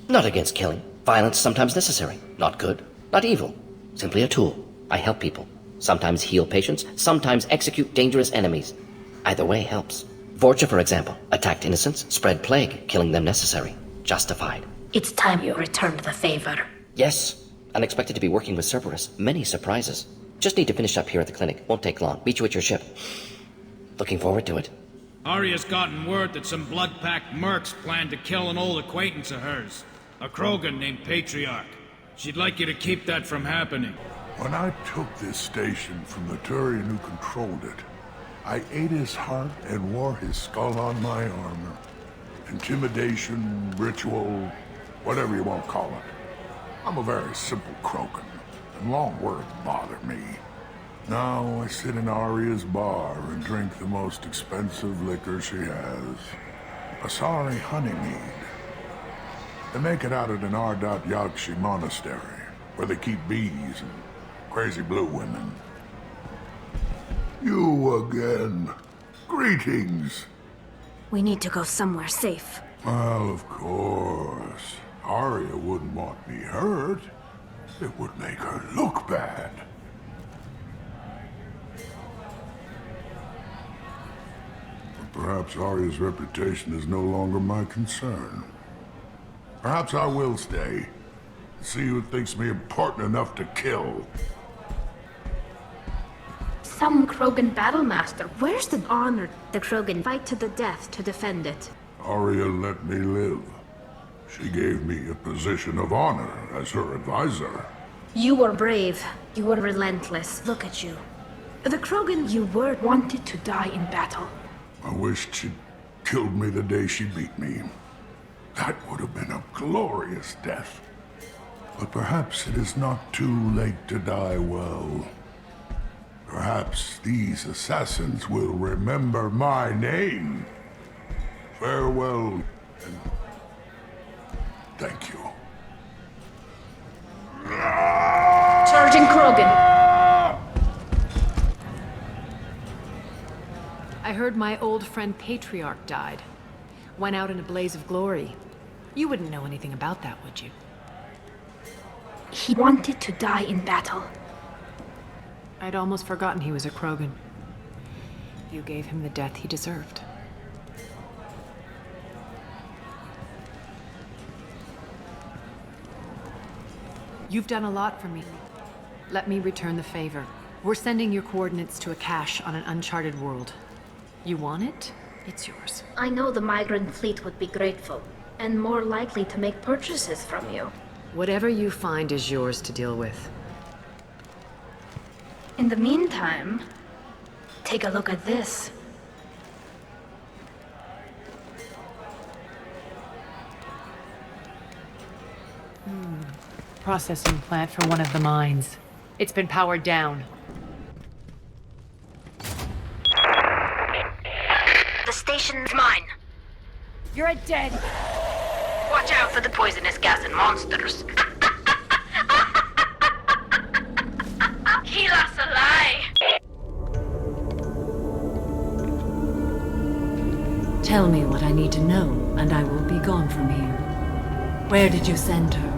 Not against killing. Violence sometimes necessary. Not good, not evil. Simply a tool. I help people. Sometimes heal patients, sometimes execute dangerous enemies. Either way helps. Vorcha, for example, attacked innocents, spread plague, killing them necessary. Justified. It's time you returned the favor. Yes. Unexpected to be working with Cerberus. Many surprises. Just need to finish up here at the clinic. Won't take long. Meet you at your ship. Looking forward to it. Arya's gotten word that some blood-packed mercs plan to kill an old acquaintance of hers, a Krogan named Patriarch. She'd like you to keep that from happening. When I took this station from the Turian who controlled it, I ate his heart and wore his skull on my armor. Intimidation, ritual, whatever you want to call it. I'm a very simple Krogan, and long words bother me. Now I sit in Arya's bar and drink the most expensive liquor she has. Asari honeymead. They make it out at an Ardat Yakshi monastery, where they keep bees and crazy blue women. You again. Greetings. We need to go somewhere safe. Well, of course. Arya wouldn't want me hurt. It would make her look bad. But perhaps Arya's reputation is no longer my concern. Perhaps I will stay. See who thinks me important enough to kill. Some Krogan battlemaster. Where's the honor the Krogan fight to the death to defend it? Arya let me live. She gave me a position of honor as her advisor. You were brave. You were relentless. Look at you. The Krogan you were wanted to die in battle. I wished she'd killed me the day she beat me. That would have been a glorious death. But perhaps it is not too late to die well. Perhaps these assassins will remember my name. Farewell, and thank you. Sergeant Krogan! I heard my old friend Patriarch died. Went out in a blaze of glory. You wouldn't know anything about that, would you? He wanted to die in battle. I'd almost forgotten he was a Krogan. You gave him the death he deserved. You've done a lot for me. Let me return the favor. We're sending your coordinates to a cache on an uncharted world. You want it? It's yours. I know the migrant fleet would be grateful, and more likely to make purchases from you. Whatever you find is yours to deal with. In the meantime, take a look at this. Processing plant for one of the mines. It's been powered down. The station's mine. You're dead. Watch out for the poisonous gas and monsters. Keep us alive. Tell me what I need to know, and I will be gone from here. Where did you send her?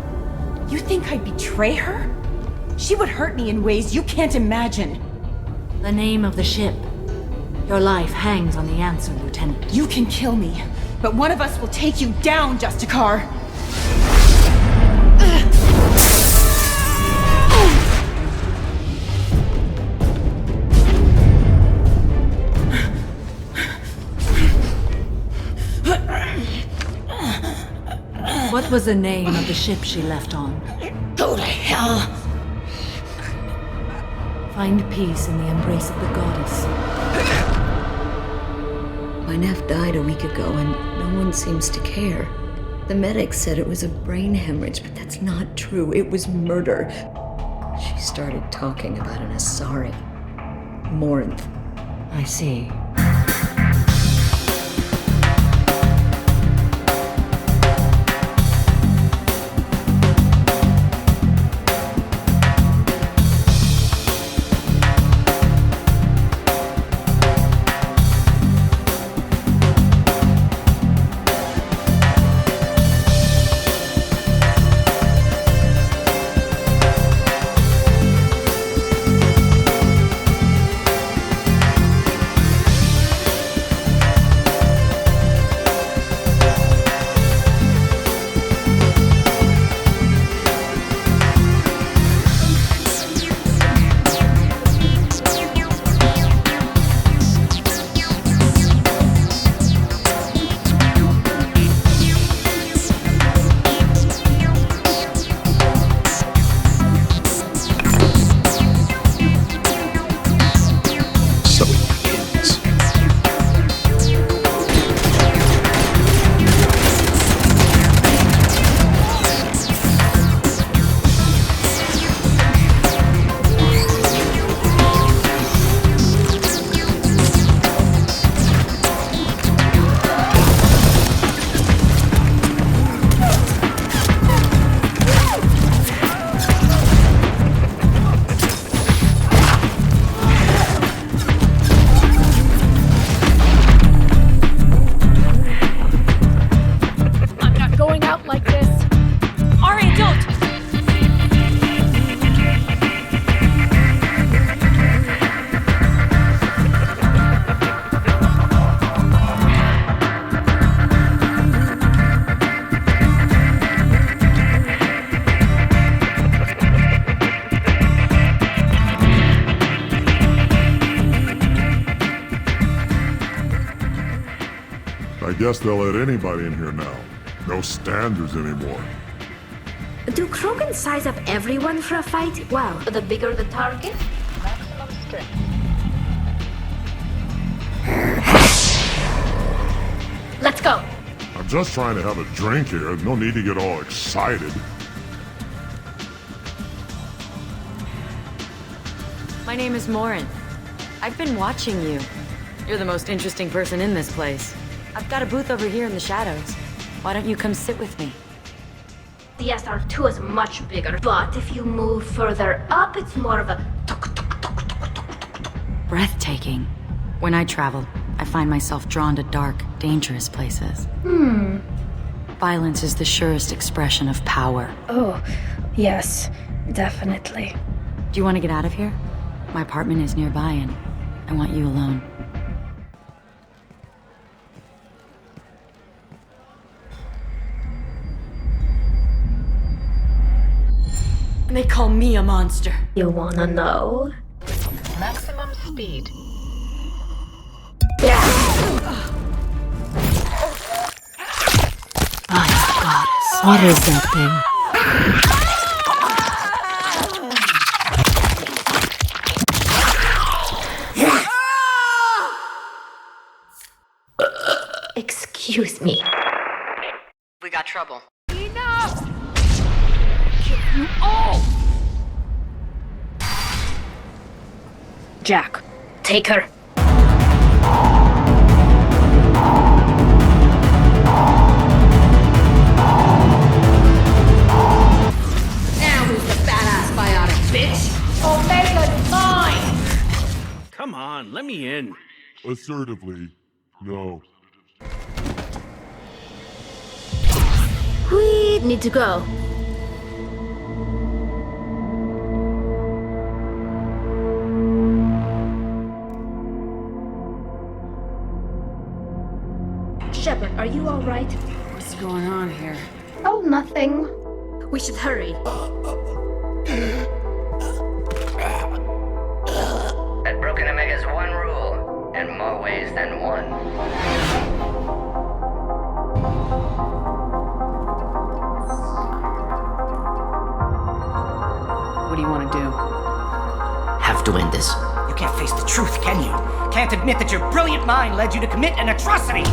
You think I'd betray her? She would hurt me in ways you can't imagine. The name of the ship. Your life hangs on the answer, Lieutenant. You can kill me, but one of us will take you down, Justicar. What was the name of the ship she left on? Go to hell! Find peace in the embrace of the goddess. My nephew died a week ago and no one seems to care. The medics said it was a brain hemorrhage, but that's not true. It was murder. She started talking about an Asari. Morinth. I see. I guess they'll let anybody in here now. No standards anymore. Do Krogan size up everyone for a fight? Well, the bigger the target, maximum strength. Let's go! I'm just trying to have a drink here. No need to get all excited. My name is Morin. I've been watching you. You're the most interesting person in this place. I've got a booth over here in the shadows. Why don't you come sit with me? The SR2 is much bigger, but if you move further up, it's more of a Breathtaking. When I travel, I find myself drawn to dark, dangerous places. Violence is the surest expression of power. Oh, yes, definitely. Do you want to get out of here? My apartment is nearby and I want you alone. They call me a monster. You wanna know? Maximum speed. My goddess. What is that thing? Excuse me. We got trouble. Enough! Jack, take her. Now who's the badass biotic, bitch? Omega's mine! Come on, let me in. Assertively, no. We need to go. Shepard, are you all right? What's going on here? Oh, nothing. We should hurry. At Broken Omega's one rule, and more ways than one. What do you want to do? Have to end this. You can't face the truth, can you? Can't admit that your brilliant mind led you to commit an atrocity!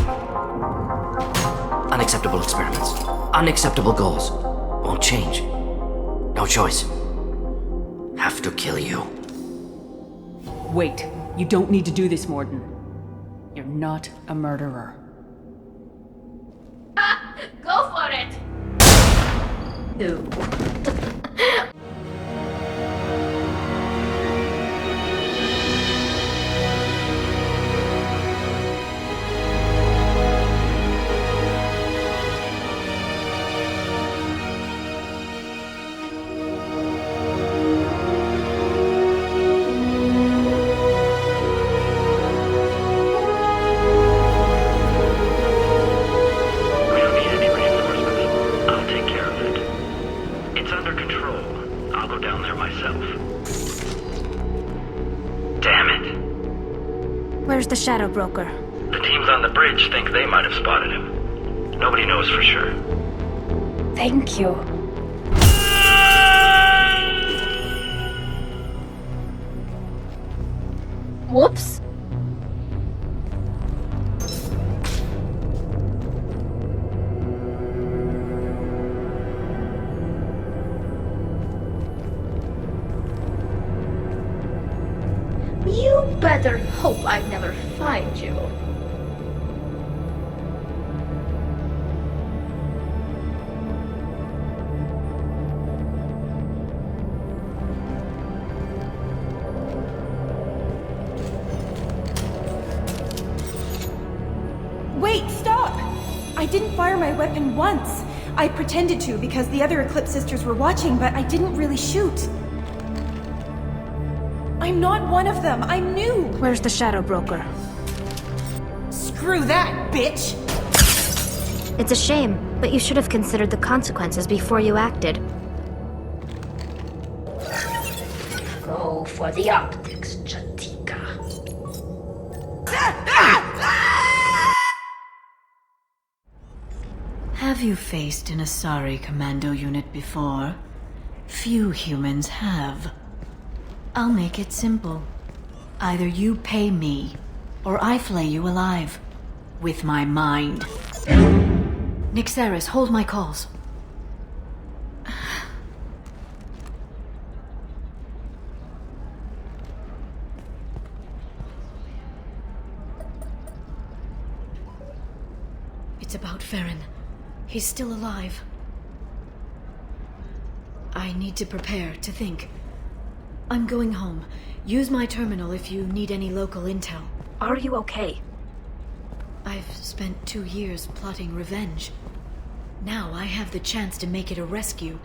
Unacceptable experiments. Unacceptable goals. Won't change. No choice. Have to kill you. Wait. You don't need to do this, Morden. You're not a murderer. Go for it! Ew. Where's the Shadow Broker? The teams on the bridge think they might have spotted him. Nobody knows for sure. Thank you. Whoops. You better hope I never find you. Wait, stop! I didn't fire my weapon once. I pretended to because the other Eclipse sisters were watching, but I didn't really shoot. I'm not one of them. I'm new. Where's the Shadow Broker? Screw that, bitch! It's a shame, but you should have considered the consequences before you acted. Go for the optics. Have you faced an Asari commando unit before? Few humans have. I'll make it simple. Either you pay me, or I flay you alive. With my mind. Nixeris, hold my calls. It's about Farron. He's still alive. I need to prepare, to think. I'm going home. Use my terminal if you need any local intel. Are you okay? I've spent 2 years plotting revenge. Now I have the chance to make it a rescue.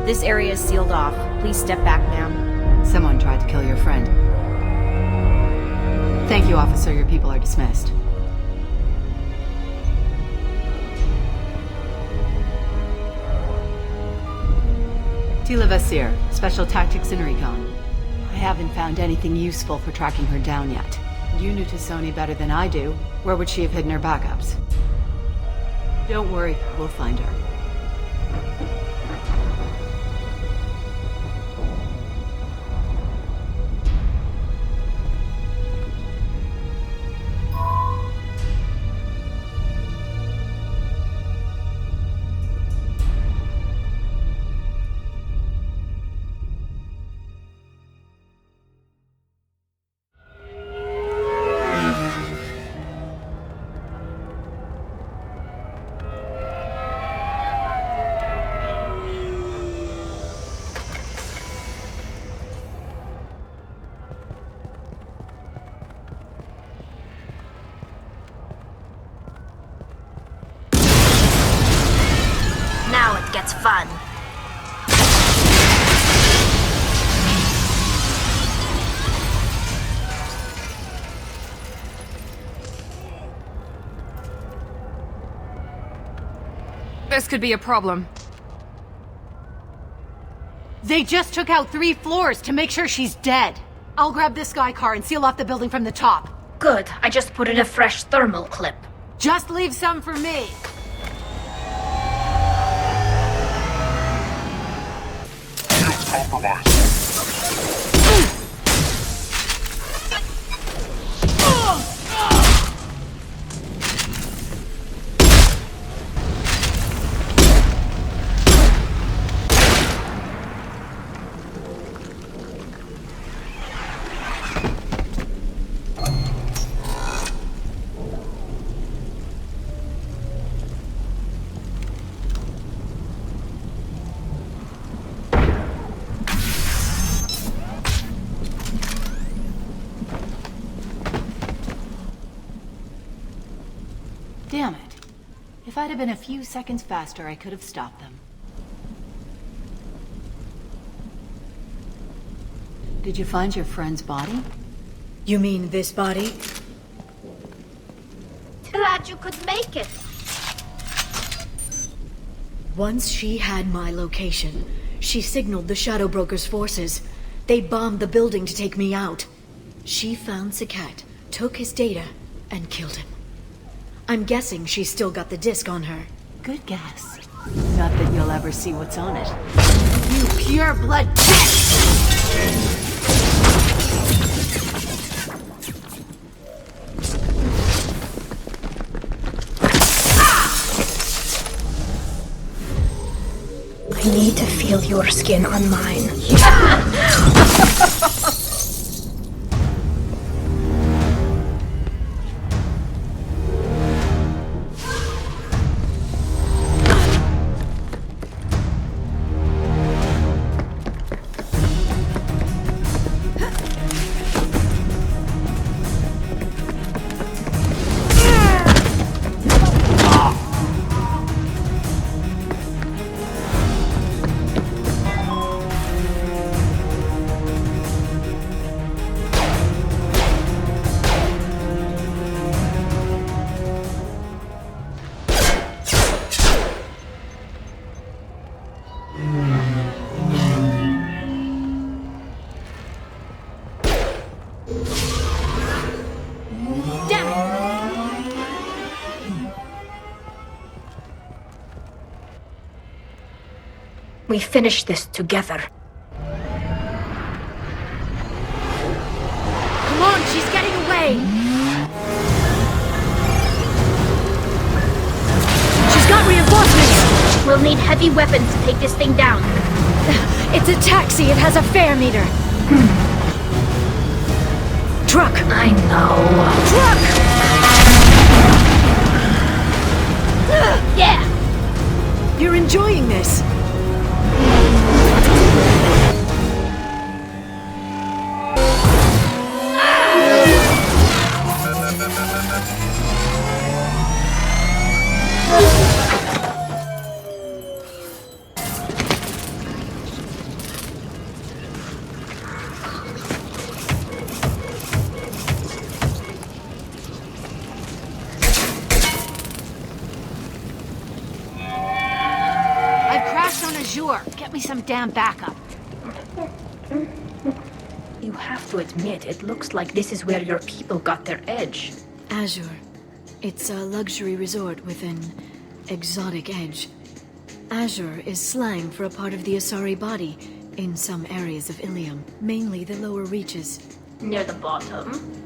This area is sealed off. Please step back, ma'am. Someone tried to kill your friend. Thank you, officer. Your people are dismissed. Tila Vasir, Special Tactics and Recon. I haven't found anything useful for tracking her down yet. You knew Tassoni better than I do. Where would she have hidden her backups? Don't worry, we'll find her. Gets fun. This could be a problem. They just took out 3 floors to make sure she's dead. I'll grab this Sky car and seal off the building from the top. Good. I just put in a fresh thermal clip. Just leave some for me. Compromised. Damn it. If I'd have been a few seconds faster, I could have stopped them. Did you find your friend's body? You mean this body? Glad you could make it. Once she had my location, she signaled the Shadow Broker's forces. They bombed the building to take me out. She found Sakat, took his data, and killed him. I'm guessing she's still got the disc on her. Good guess. Not that you'll ever see what's on it. You pure blood bitch! I need to feel your skin on mine. Damn it! We finish this together. Come on, she's getting away! She's got reinforcements! We'll need heavy weapons to take this thing down. It's a taxi, it has a fare meter. Truck! I know. Truck! Yeah! You're enjoying this. Get me some damn backup. You have to admit, it looks like this is where your people got their edge. Azure. It's a luxury resort with an exotic edge. Azure is slang for a part of the Asari body in some areas of Ilium, mainly the lower reaches. Near the bottom.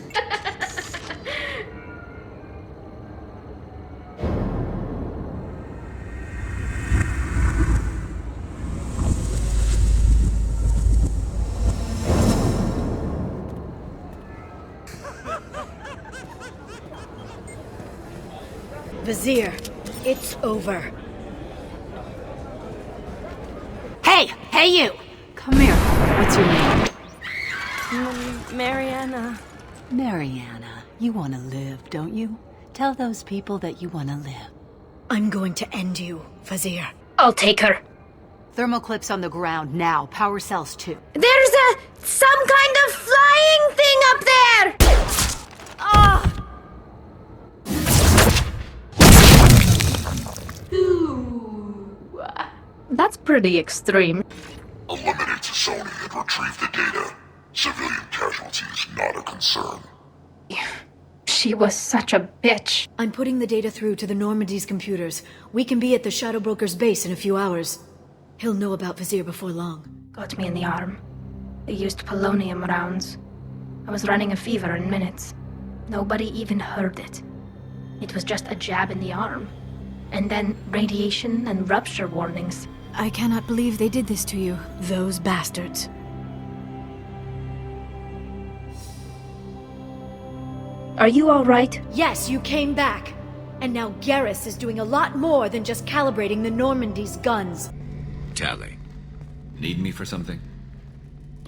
Vizier, it's over. Hey you! Come here. What's your name? Mariana. Mariana, you want to live, don't you? Tell those people that you want to live. I'm going to end you, Vizier. I'll take her. Thermal clips on the ground now. Power cells too. There's some kind of flying thing up there! Ah! That's pretty extreme. Eliminate Sony and retrieve the data. Civilian casualties not a concern. She was such a bitch. I'm putting the data through to the Normandy's computers. We can be at the Shadow Broker's base in a few hours. He'll know about Vizier before long. Got me in the arm. They used polonium rounds. I was running a fever in minutes. Nobody even heard it. It was just a jab in the arm. And then radiation and rupture warnings. I cannot believe they did this to you. Those bastards. Are you all right? Yes, you came back. And now Garrus is doing a lot more than just calibrating the Normandy's guns. Tali, need me for something?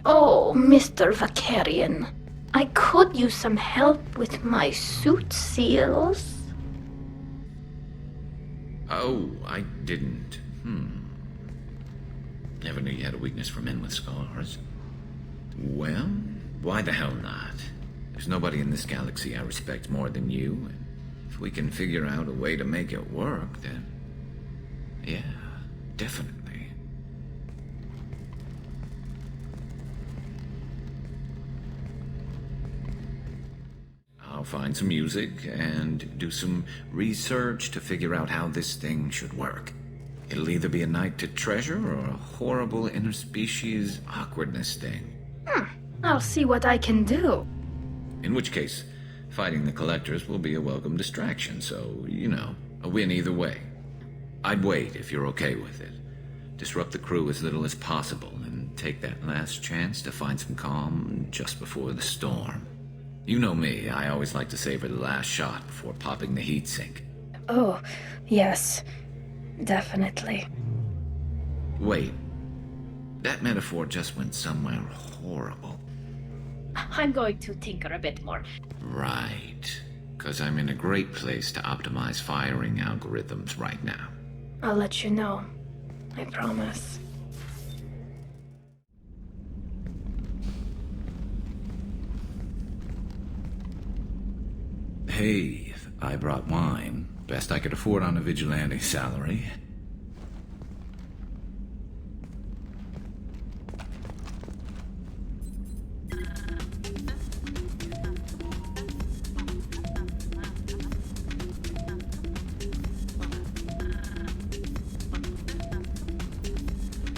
Oh, Mr. Vakarian. I could use some help with my suit seals. Oh, I didn't. Never knew you had a weakness for men with scars. Well, why the hell not? There's nobody in this galaxy I respect more than you, and if we can figure out a way to make it work, then... yeah, definitely. I'll find some music and do some research to figure out how this thing should work. It'll either be a night to treasure or a horrible interspecies awkwardness thing. I'll see what I can do. In which case, fighting the collectors will be a welcome distraction, so, you know, a win either way. I'd wait if you're okay with it. Disrupt the crew as little as possible and take that last chance to find some calm just before the storm. You know me, I always like to savor the last shot before popping the heatsink. Oh, yes. Definitely. Wait. That metaphor just went somewhere horrible. I'm going to tinker a bit more. Right. Because I'm in a great place to optimize firing algorithms right now. I'll let you know. I promise. Hey, I brought wine. Best I could afford on a vigilante salary.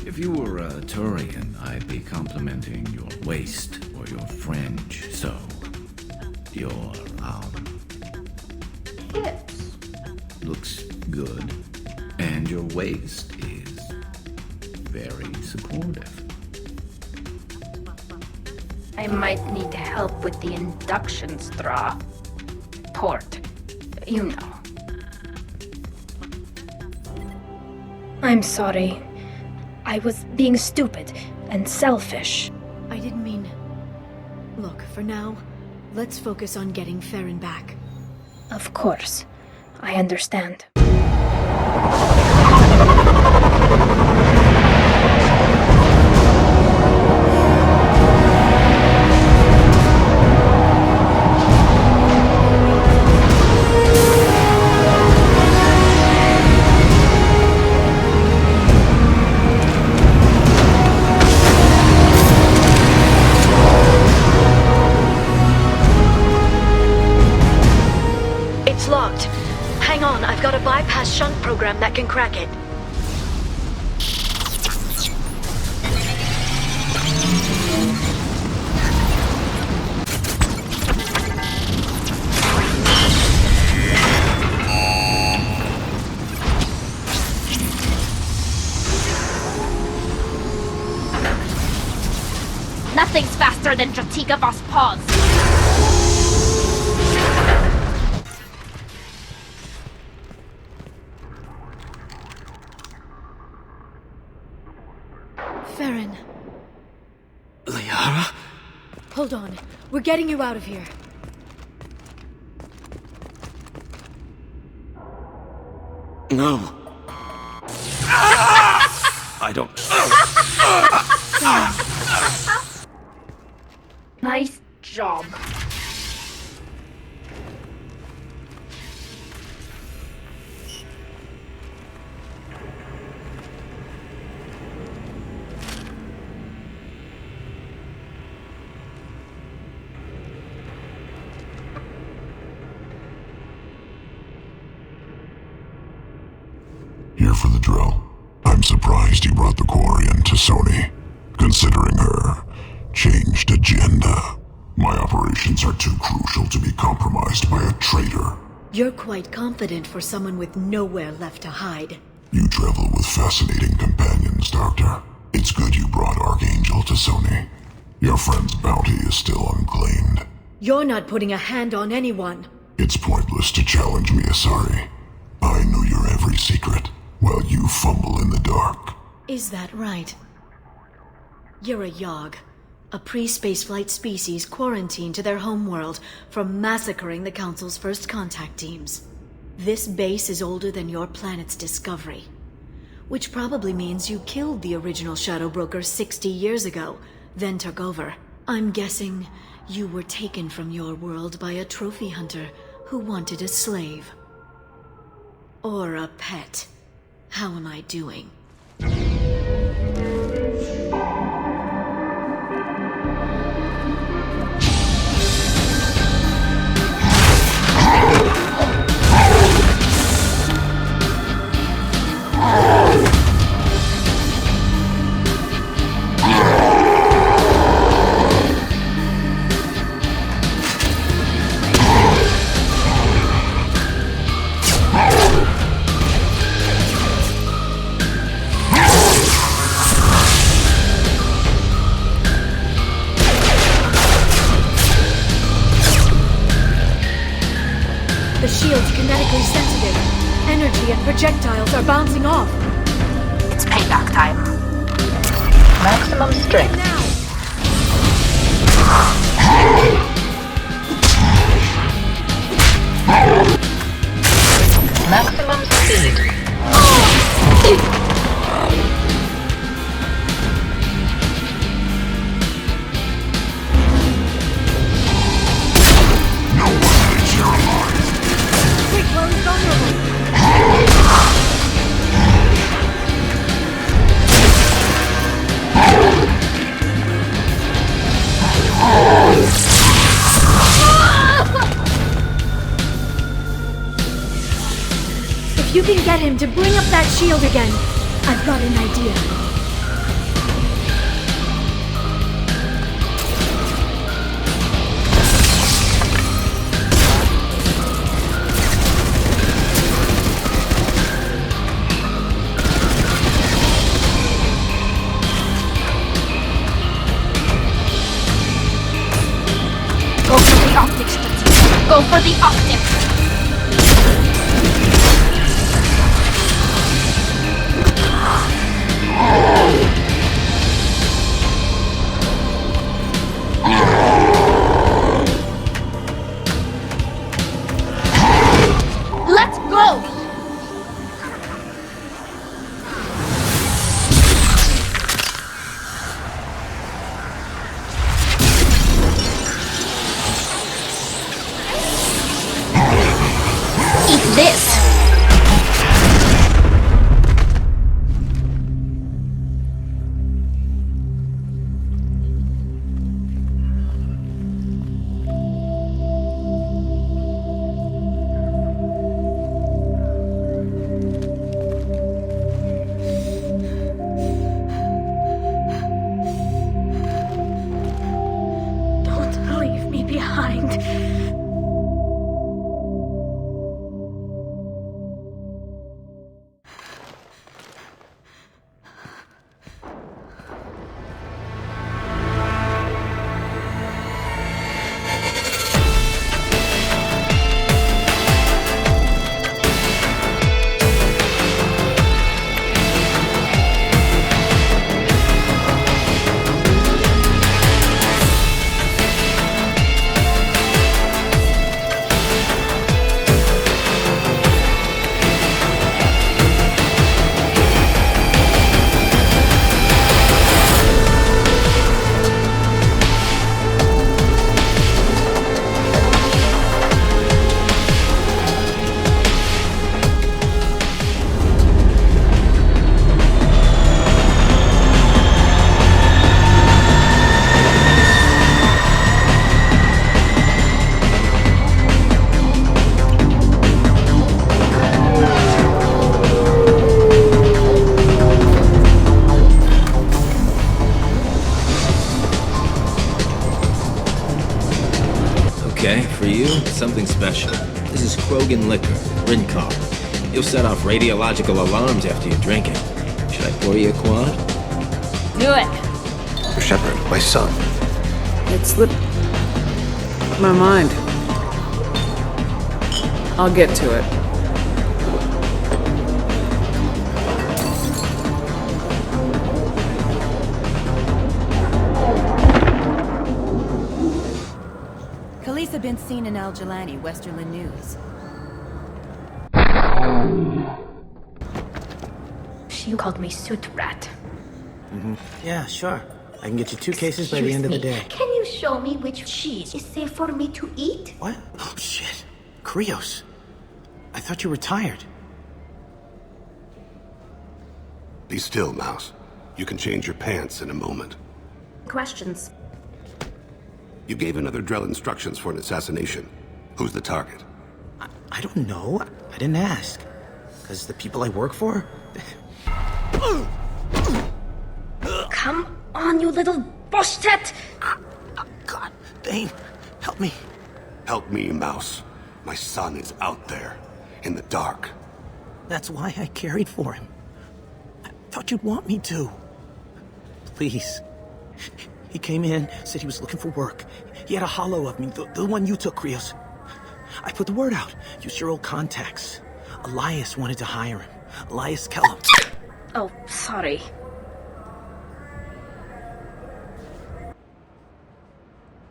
If you were a Turian, I'd be complimenting your waist or your fringe, so... your, Hips. looks good. And your waist is very supportive. I might need help with the induction straw. Port. You know. I'm sorry. I was being stupid and selfish. I didn't mean... Look, for now, let's focus on getting Farron back. Of course. I understand. It's locked. Hang on, I've got a bypass shunt program that can crack it. Nothing's faster than Dratikavos' paws. Farron. Liara? Hold on. We're getting you out of here. No. I don't... Nice job. Here for the drill. I'm surprised you brought the Quarian to Sony, considering her changed agenda. My operations are too crucial to be compromised by a traitor. You're quite confident for someone with nowhere left to hide. You travel with fascinating companions, Doctor. It's good you brought Archangel to Sony. Your friend's bounty is still unclaimed. You're not putting a hand on anyone. It's pointless to challenge me, Asari. I know your every secret, while you fumble in the dark. Is that right? You're a Yogg, a pre-spaceflight species quarantined to their homeworld from massacring the Council's first contact teams. This base is older than your planet's discovery, which probably means you killed the original Shadow Broker 60 years ago, then took over. I'm guessing you were taken from your world by a trophy hunter who wanted a slave. Or a pet. How am I doing? The shield's kinetically sensitive. Energy and projectiles are bouncing off. It's payback time. Maximum strength. Maximum speed. If you can get him to bring up that shield again, I've got an idea. go for the optics. Let's go! Eat this! Don't leave me behind. Okay, for you, something special. This is Krogan liquor, Rincon. You'll set off radiological alarms after you drink it. Should I pour you a quad? Do it! Shepard, my son. It slipped my mind. I'll get to it. Khaleesa been seen in Al Jelani, Westerland News. She called me suit rat. Yeah, sure. I can get you 2 cases by the Excuse end of the me, day. Can you show me which cheese is safe for me to eat? What? Oh, shit. Krios. I thought you were tired. Be still, Mouse. You can change your pants in a moment. Questions. You gave another Drell instructions for an assassination. Who's the target? I don't know. I didn't ask. Because the people I work for? Come on, you little boshtet! God, Dane, help me. Help me, Mouse. My son is out there, in the dark. That's why I carried for him. I thought you'd want me to. Please. He came in, said he was looking for work. He had a hollow of me, the one you took, Krios. I put the word out. Use your old contacts. Elias wanted to hire him. Elias Kellum. Oh, sorry.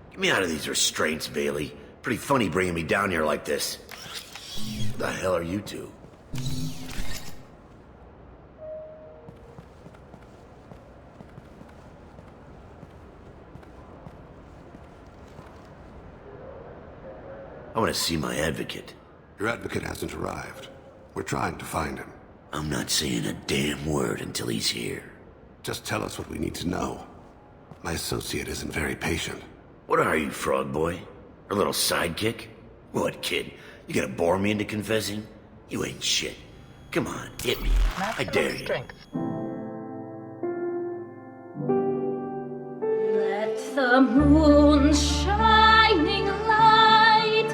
Get me out of these restraints, Bailey. Pretty funny bringing me down here like this. What the hell are you two? I want to see my advocate. Your advocate hasn't arrived. We're trying to find him. I'm not saying a damn word until he's here. Just tell us what we need to know. My associate isn't very patient. What are you, frog boy? A little sidekick? What, kid? You gonna bore me into confessing? You ain't shit. Come on, hit me. I dare you. Let the moon shining light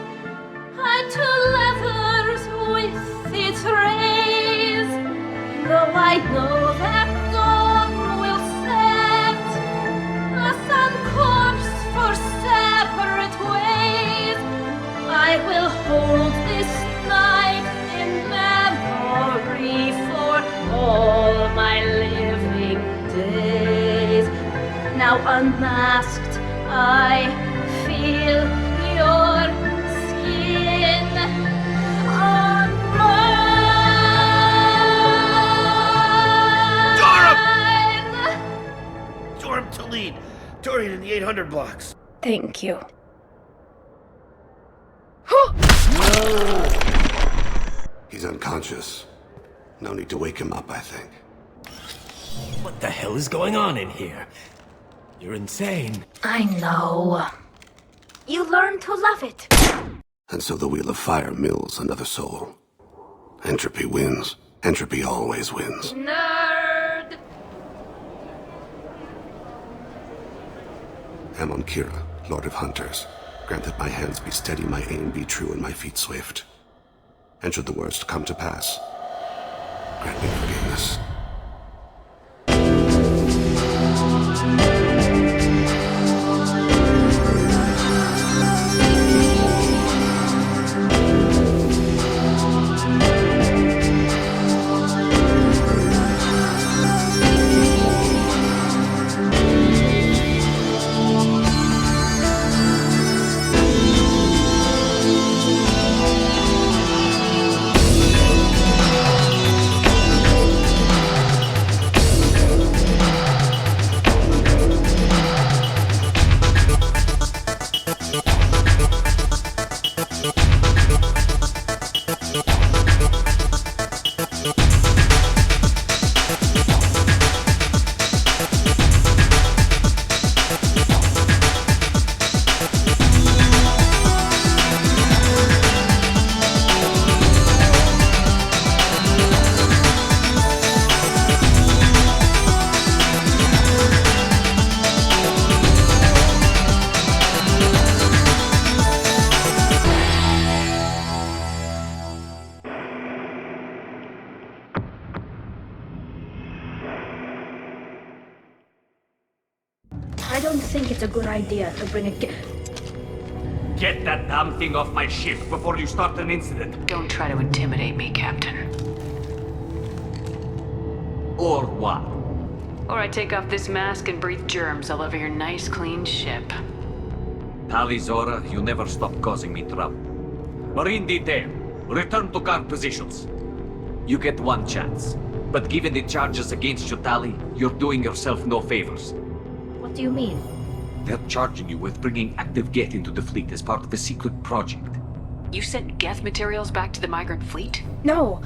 hide to leathers with its rays. Though I know that dawn will set us on course for separate ways, I will Now unmasked, I feel your skin on mine. Dorm to lead. Torian in the 800 blocks. Thank you. He's unconscious. No need to wake him up, I think. What the hell is going on in here? You're insane. I know. You learn to love it. And so the Wheel of Fire mills another soul. Entropy wins. Entropy always wins. Nerd! Amon Kira, Lord of Hunters. Grant that my hands be steady, my aim be true, and my feet swift. And should the worst come to pass, grant me forgiveness. I don't think it's a good idea to bring a Get that damn thing off my ship before you start an incident. Don't try to intimidate me, Captain. Or what? Or I take off this mask and breathe germs all over your nice, clean ship. tali'zorah, you never stop causing me trouble. Marine detail, return to guard positions. You get one chance. But given the charges against you, Tali, you're doing yourself no favors. What do you mean? They're charging you with bringing active Geth into the fleet as part of a secret project. You sent Geth materials back to the migrant fleet? No.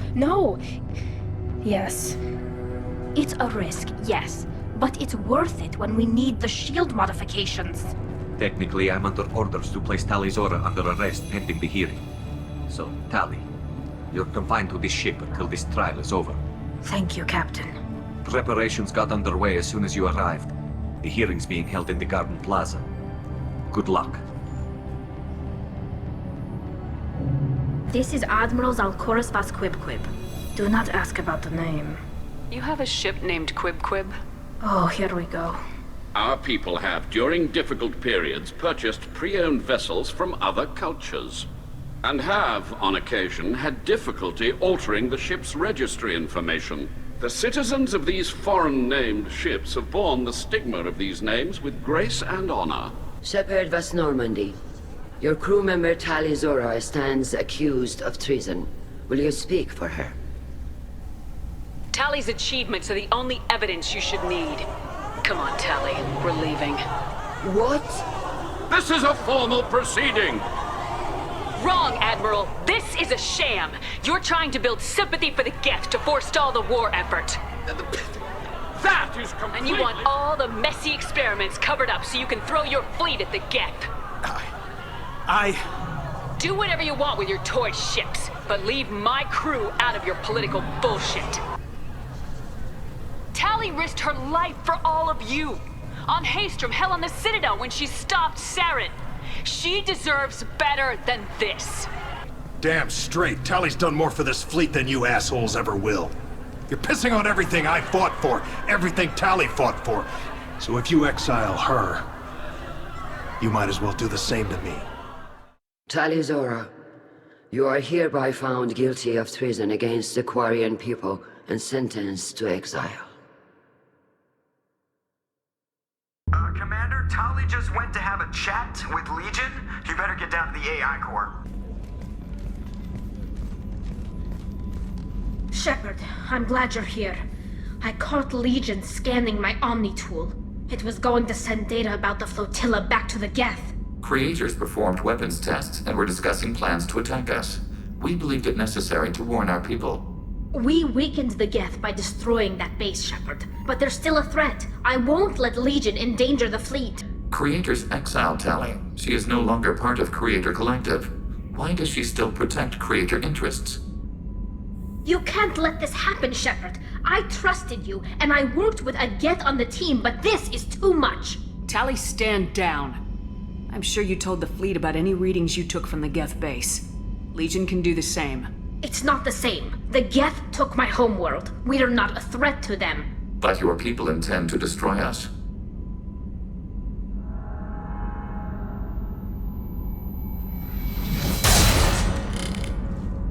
Yes. It's a risk, yes. But it's worth it when we need the shield modifications. Technically, I'm under orders to place tali'zorah under arrest pending the hearing. So, Tali, you're confined to this ship until this trial is over. Thank you, Captain. Preparations got underway as soon as you arrived. The hearing's being held in the Garden Plaza. Good luck. This is Admiral Zalkoris Vasquibquib. Do not ask about the name. You have a ship named Quib? Oh, here we go. Our people have, during difficult periods, purchased pre-owned vessels from other cultures, and have, on occasion, had difficulty altering the ship's registry information. The citizens of these foreign-named ships have borne the stigma of these names with grace and honor. Shepard Vas Normandy, your crew member tali'zorah stands accused of treason. Will you speak for her? Tali's achievements are the only evidence you should need. Come on, Tali. We're leaving. What? This is a formal proceeding! Wrong, Admiral. This is a sham. You're trying to build sympathy for the Geth to forestall the war effort. That is completely... And you want all the messy experiments covered up so you can throw your fleet at the Geth. Do whatever you want with your toy ships, but leave my crew out of your political bullshit. Tali risked her life for all of you. On Haestrom, hell, on the Citadel when she stopped Saren. She deserves better than this. Damn straight. Tali's done more for this fleet than you assholes ever will. You're pissing on everything I fought for, everything Tali fought for. So if you exile her, you might as well do the same to me. Tali'zorah, you are hereby found guilty of treason against the Quarian people and sentenced to exile. Commander, Tali just went to have a chat with Legion. You better get down to the AI core. Shepard, I'm glad you're here. I caught Legion scanning my Omni tool. It was going to send data about the flotilla back to the Geth. Creators performed weapons tests and were discussing plans to attack us. We believed it necessary to warn our people. We weakened the Geth by destroying that base, Shepard. But there's still a threat. I won't let Legion endanger the fleet. Creators exiled Tali. She is no longer part of Creator Collective. Why does she still protect Creator interests? You can't let this happen, Shepard. I trusted you, and I worked with a Geth on the team, but this is too much. Tali, stand down. I'm sure you told the fleet about any readings you took from the Geth base. Legion can do the same. It's not the same. The Geth took my homeworld. We are not a threat to them. But your people intend to destroy us.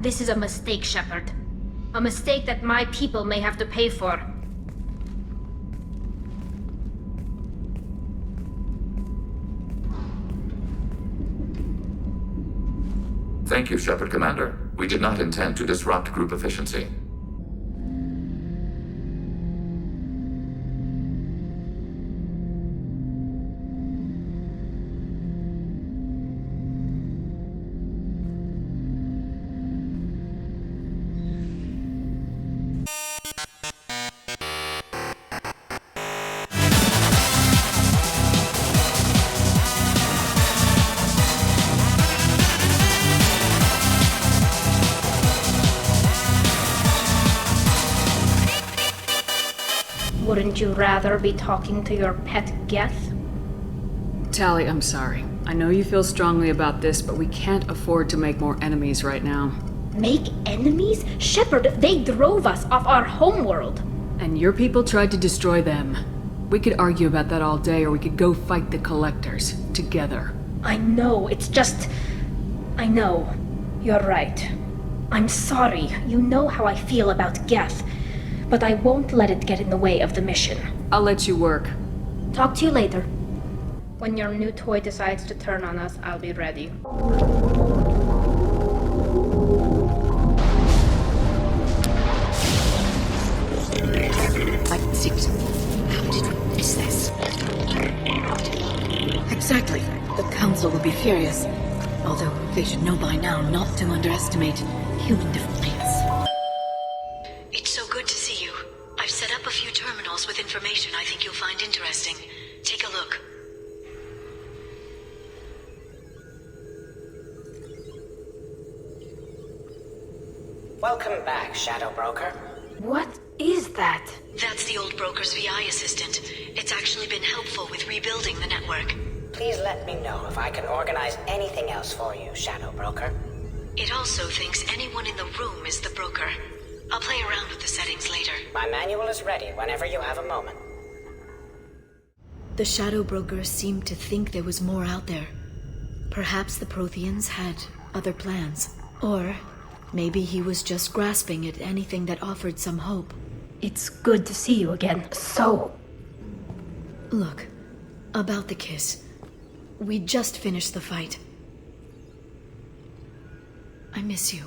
This is a mistake, Shepard. A mistake that my people may have to pay for. Thank you, Shepard Commander. We did not intend to disrupt group efficiency. Wouldn't you rather be talking to your pet Geth? Tali, I'm sorry. I know you feel strongly about this, but we can't afford to make more enemies right now. Make enemies? Shepard, they drove us off our homeworld. And your people tried to destroy them. We could argue about that all day, or we could go fight the Collectors, together. I know, it's just... I know. You're right. I'm sorry. You know how I feel about Geth. But I won't let it get in the way of the mission. I'll let you work. Talk to you later. When your new toy decides to turn on us, I'll be ready. Like six. How did we miss this? Exactly. The Council will be furious. Although they should know by now not to underestimate human defiance. It's so good to see you. I've set up a few terminals with information I think you'll find interesting. Take a look. Welcome back, Shadow Broker. What is that? That's the old broker's VI assistant. It's actually been helpful with rebuilding the network. Please let me know if I can organize anything else for you, Shadow Broker. It also thinks anyone in the room is the broker. I'll play around with the settings later. My manual is ready whenever you have a moment. The Shadow Broker seemed to think there was more out there. Perhaps the Protheans had other plans. Or maybe he was just grasping at anything that offered some hope. It's good to see you again. So... Look, about the kiss. We just finished the fight. I miss you,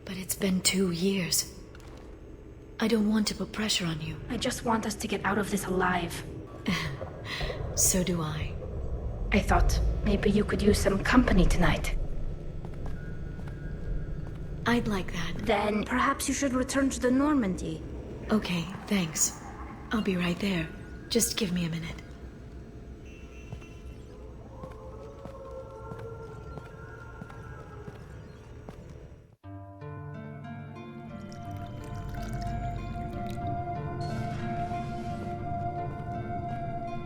but it's been 2 years. I don't want to put pressure on you. I just want us to get out of this alive. So do I. I thought maybe you could use some company tonight. I'd like that. Then perhaps you should return to the Normandy. Okay, thanks. I'll be right there. Just give me a minute.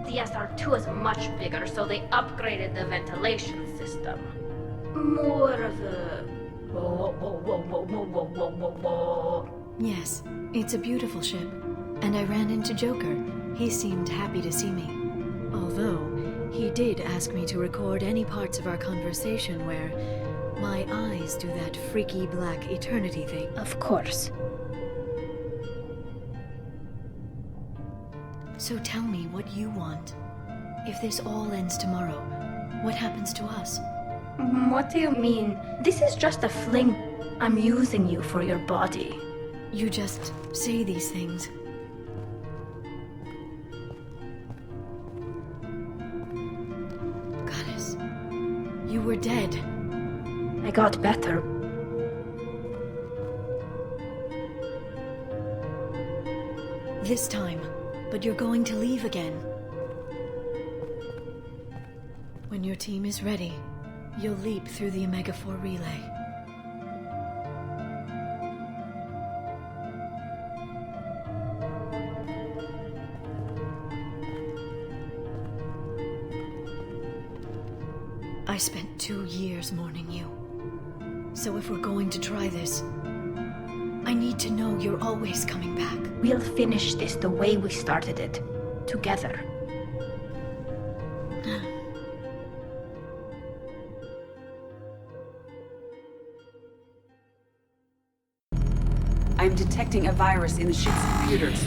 The SR2 is much bigger, so they upgraded the ventilation system. More of a... Yes, it's a beautiful ship. And I ran into Joker. He seemed happy to see me. Although, he did ask me to record any parts of our conversation where my eyes do that freaky black eternity thing. Of course. So tell me what you want. If this all ends tomorrow, what happens to us? What do you mean? This is just a fling. I'm using you for your body. You just say these things. Goddess, you were dead. I got better. This time, but you're going to leave again. When your team is ready, you'll leap through the Omega-4 relay. I spent 2 years mourning you. So if we're going to try this, I need to know you're always coming back. We'll finish this the way we started it. Together. I'm detecting a virus in the ship's computers.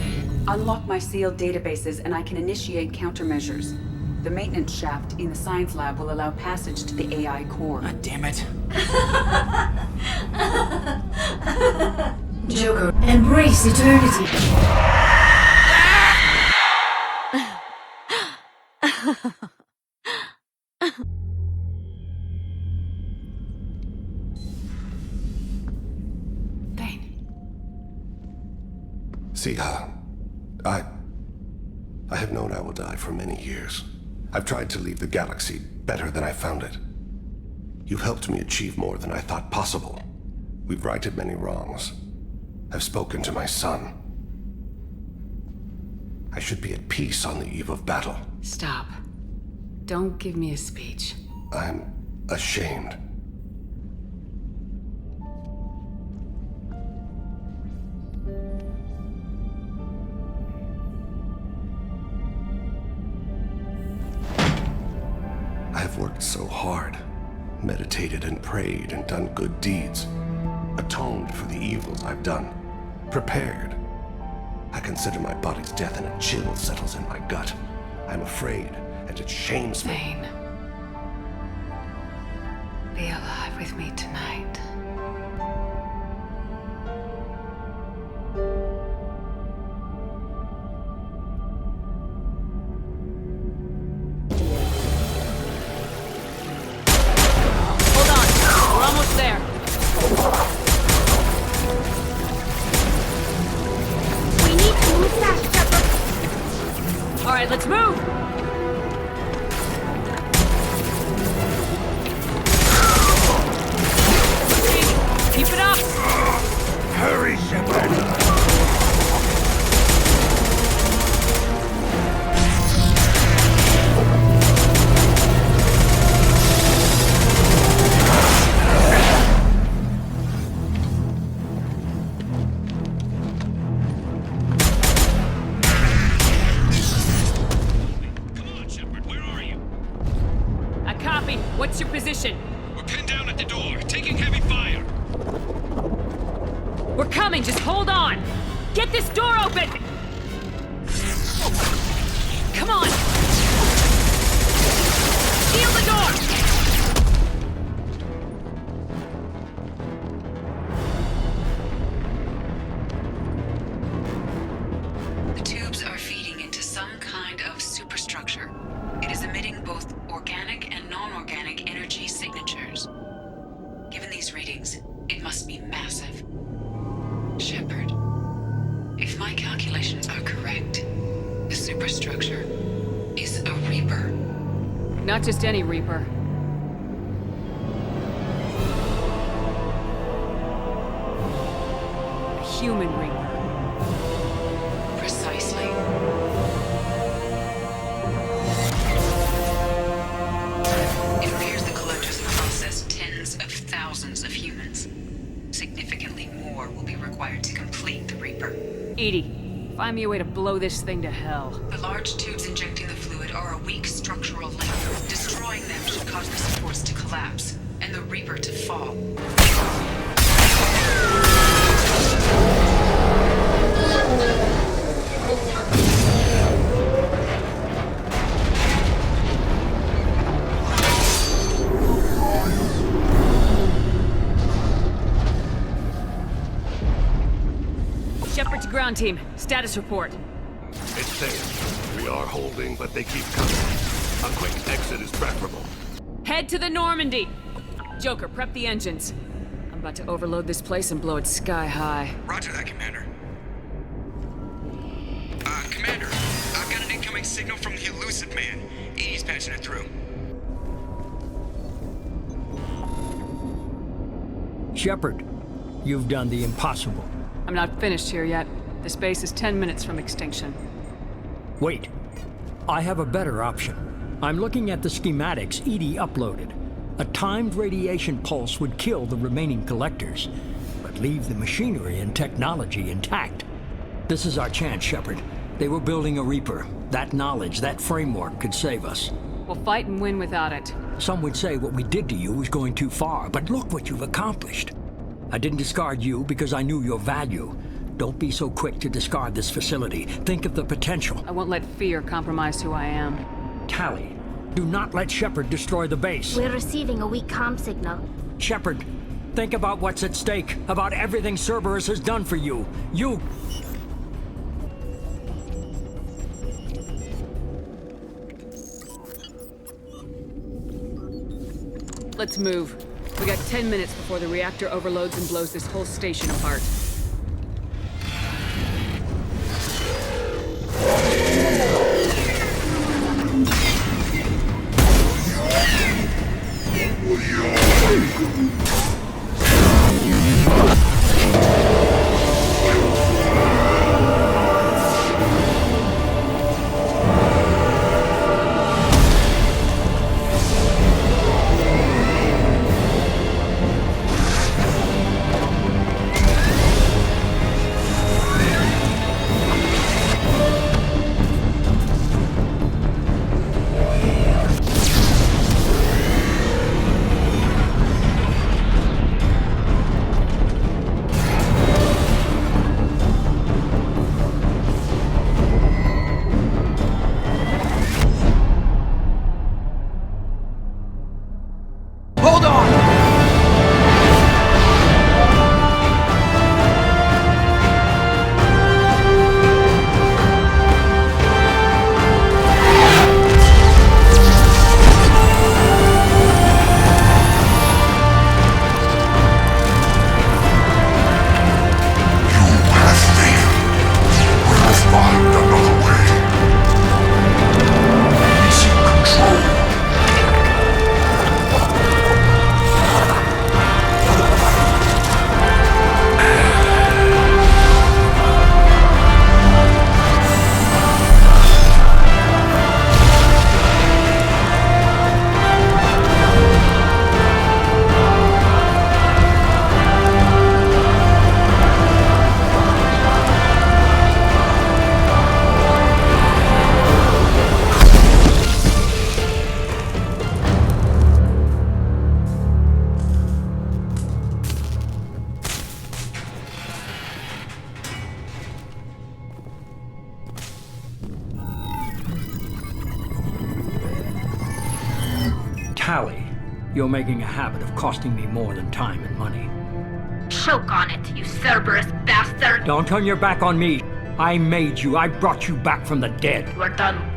Unlock my sealed databases and I can initiate countermeasures. The maintenance shaft in the science lab will allow passage to the AI core. God damn it. Joker, embrace eternity. See, I have known I will die for many years. I've tried to leave the galaxy better than I found it. You've helped me achieve more than I thought possible. We've righted many wrongs. I've spoken to my son. I should be at peace on the eve of battle. Stop. Don't give me a speech. I'm ashamed. I've worked so hard, meditated and prayed and done good deeds, atoned for the evils I've done, prepared. I consider my body's death and a chill settles in my gut. I'm afraid, and it shames me. Thane, be alive with me tonight. Let's move! Keep it up! Hurry, Shepard! What's your position? We're pinned down at the door, taking heavy fire. We're coming, just hold on! Get this door open! Come on! Seal the door! The tubes are feeding into some kind of superstructure. It is emitting both organic and non-organic energy signatures. Given these readings, it must be massive. Shepard, if my calculations are correct, the superstructure is a Reaper. Not just any Reaper. A human Reaper. Precisely. It appears the collectors have processed tens of thousands of humans. Significantly more will be required to complete the Reaper. Edie, find me a way to blow this thing to hell. The large tubes injecting the fluid are a weak structural link. Destroying them should cause the supports to collapse, and the Reaper to fall. Ground team, status report. It's safe. We are holding, but they keep coming. A quick exit is preferable. Head to the Normandy! Joker, prep the engines. I'm about to overload this place and blow it sky high. Roger that, Commander. Commander, I've got an incoming signal from the elusive man. He's patching it through. Shepard, you've done the impossible. I'm not finished here yet. This base is 10 minutes from extinction. Wait. I have a better option. I'm looking at the schematics Edie uploaded. A timed radiation pulse would kill the remaining collectors, but leave the machinery and technology intact. This is our chance, Shepard. They were building a Reaper. That knowledge, that framework could save us. We'll fight and win without it. Some would say what we did to you was going too far, but look what you've accomplished. I didn't discard you because I knew your value. Don't be so quick to discard this facility. Think of the potential. I won't let fear compromise who I am. Tali, do not let Shepard destroy the base. We're receiving a weak comm signal. Shepard, think about what's at stake, about everything Cerberus has done for you. You... Let's move. We got 10 minutes before the reactor overloads and blows this whole station apart. Tali, you're making a habit of costing me more than time and money. Choke on it, you Cerberus bastard! Don't turn your back on me. I made you. I brought you back from the dead. You are done.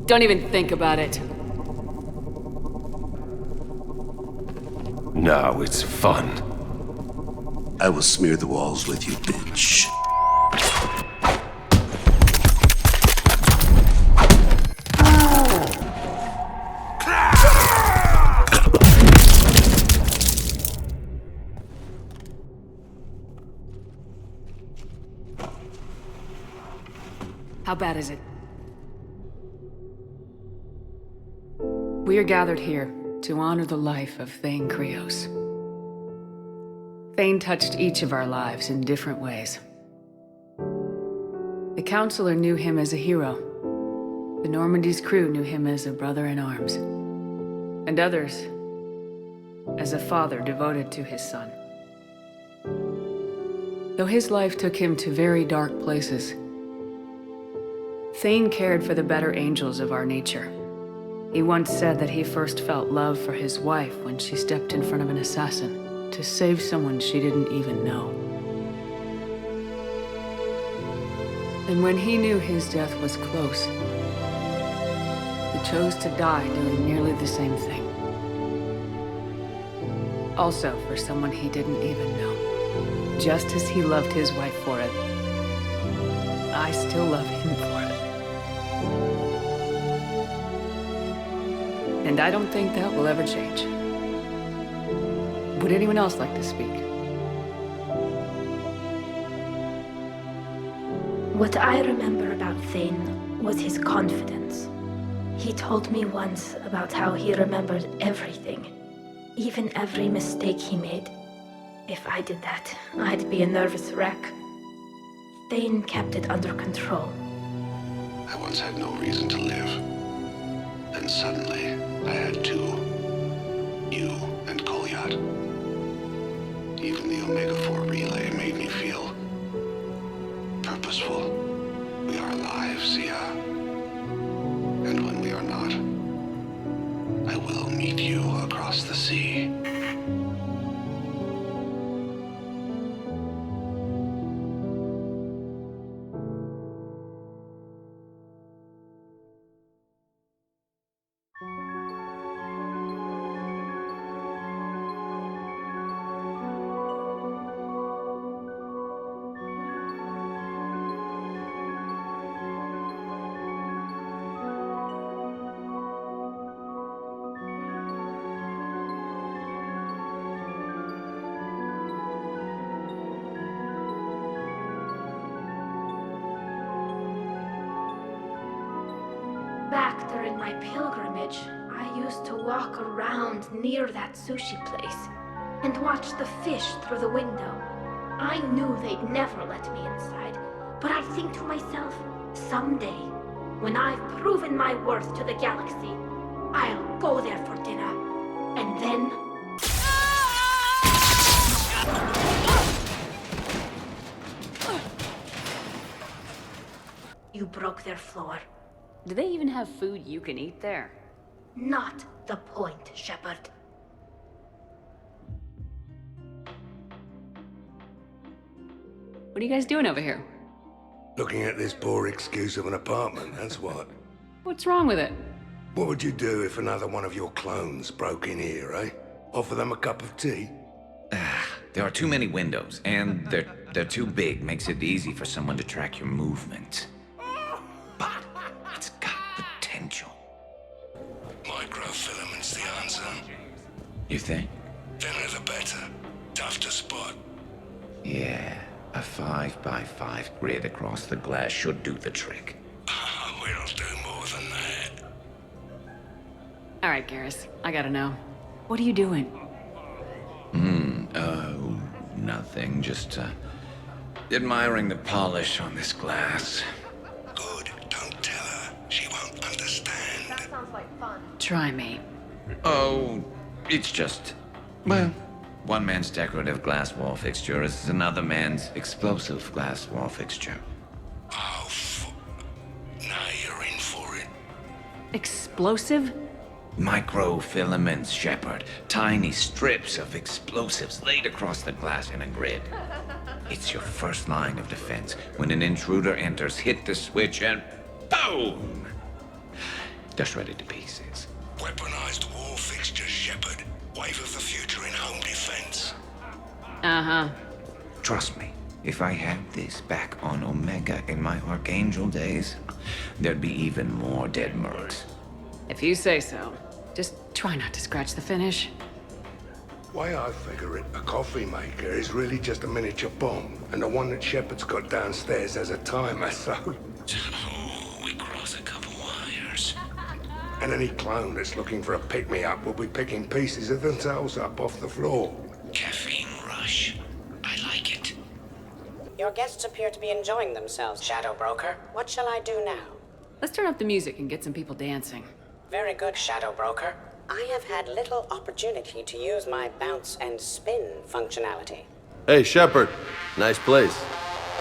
Don't even think about it. Now it's fun. I will smear the walls with you, bitch. How bad is it? We are gathered here to honor the life of Thane Krios. Thane touched each of our lives in different ways. The Counselor knew him as a hero. The Normandy's crew knew him as a brother in arms. And others as a father devoted to his son. Though his life took him to very dark places, Thane cared for the better angels of our nature. He once said that he first felt love for his wife when she stepped in front of an assassin to save someone she didn't even know. And when he knew his death was close, he chose to die doing nearly the same thing. Also for someone he didn't even know. Just as he loved his wife for it, I still love him for it. And I don't think that will ever change. Would anyone else like to speak? What I remember about Thane was his confidence. He told me once about how he remembered everything, even every mistake he made. If I did that, I'd be a nervous wreck. Thane kept it under control. I once had no reason to live. Then suddenly, I had two. You and Kolyat. Even the Omega-4 relay made me feel purposeful. We are alive, Sia. And when we are not, I will meet you across the sea. Back during my pilgrimage, I used to walk around near that sushi place and watch the fish through the window. I knew they'd never let me inside, but I'd think to myself, someday, when I've proven my worth to the galaxy, I'll go there for dinner. And then... You broke their floor. Do they even have food you can eat there? Not the point, Shepard. What are you guys doing over here? Looking at this poor excuse of an apartment, that's what. What's wrong with it? What would you do if another one of your clones broke in here, eh? Offer them a cup of tea? There are too many windows, and they're too big. Makes it easy for someone to track your movement. But it's got potential. Microfilaments the answer. You think? Thinner the better. Tough to spot. Yeah, a 5x5 grid across the glass should do the trick. We'll do more than that. All right, Garrus, I gotta know. What are you doing? Nothing. Just, admiring the polish on this glass. Good. Don't tell her. She won't understand. That sounds like fun. Try me. Oh, it's just... Well, one man's decorative glass wall fixture is another man's explosive glass wall fixture. Oh, now you're in for it. Explosive? Microfilaments, Shepard. Tiny strips of explosives laid across the glass in a grid. It's your first line of defense. When an intruder enters, hit the switch and boom! They're shredded to pieces. Weaponized wall fixtures, Shepard. Wave of the future in home defense. Uh-huh. Trust me, if I had this back on Omega in my Archangel days, there'd be even more dead mercs. If you say so. Just try not to scratch the finish. Way I figure it, a coffee maker is really just a miniature bomb, and the one that Shepard's got downstairs has a timer, so... Oh, we cross a couple wires. And any clone that's looking for a pick-me-up will be picking pieces of themselves up off the floor. Caffeine rush. Your guests appear to be enjoying themselves, Shadow Broker. What shall I do now? Let's turn up the music and get some people dancing. Very good, Shadow Broker. I have had little opportunity to use my bounce and spin functionality. Hey, Shepard. Nice place.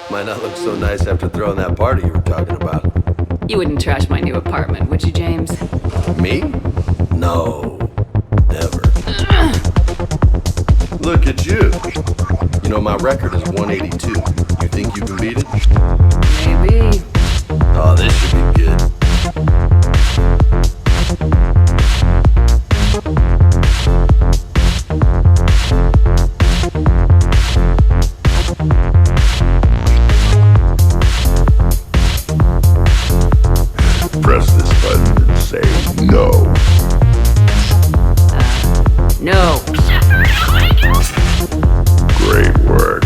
Might not look so nice after throwing that party you were talking about. You wouldn't trash my new apartment, would you, James? Me? No. Never. Look at you. You know, my record is 182. You think you can beat it? Maybe. Oh, this should be good. Press this button and say no. No. Great work.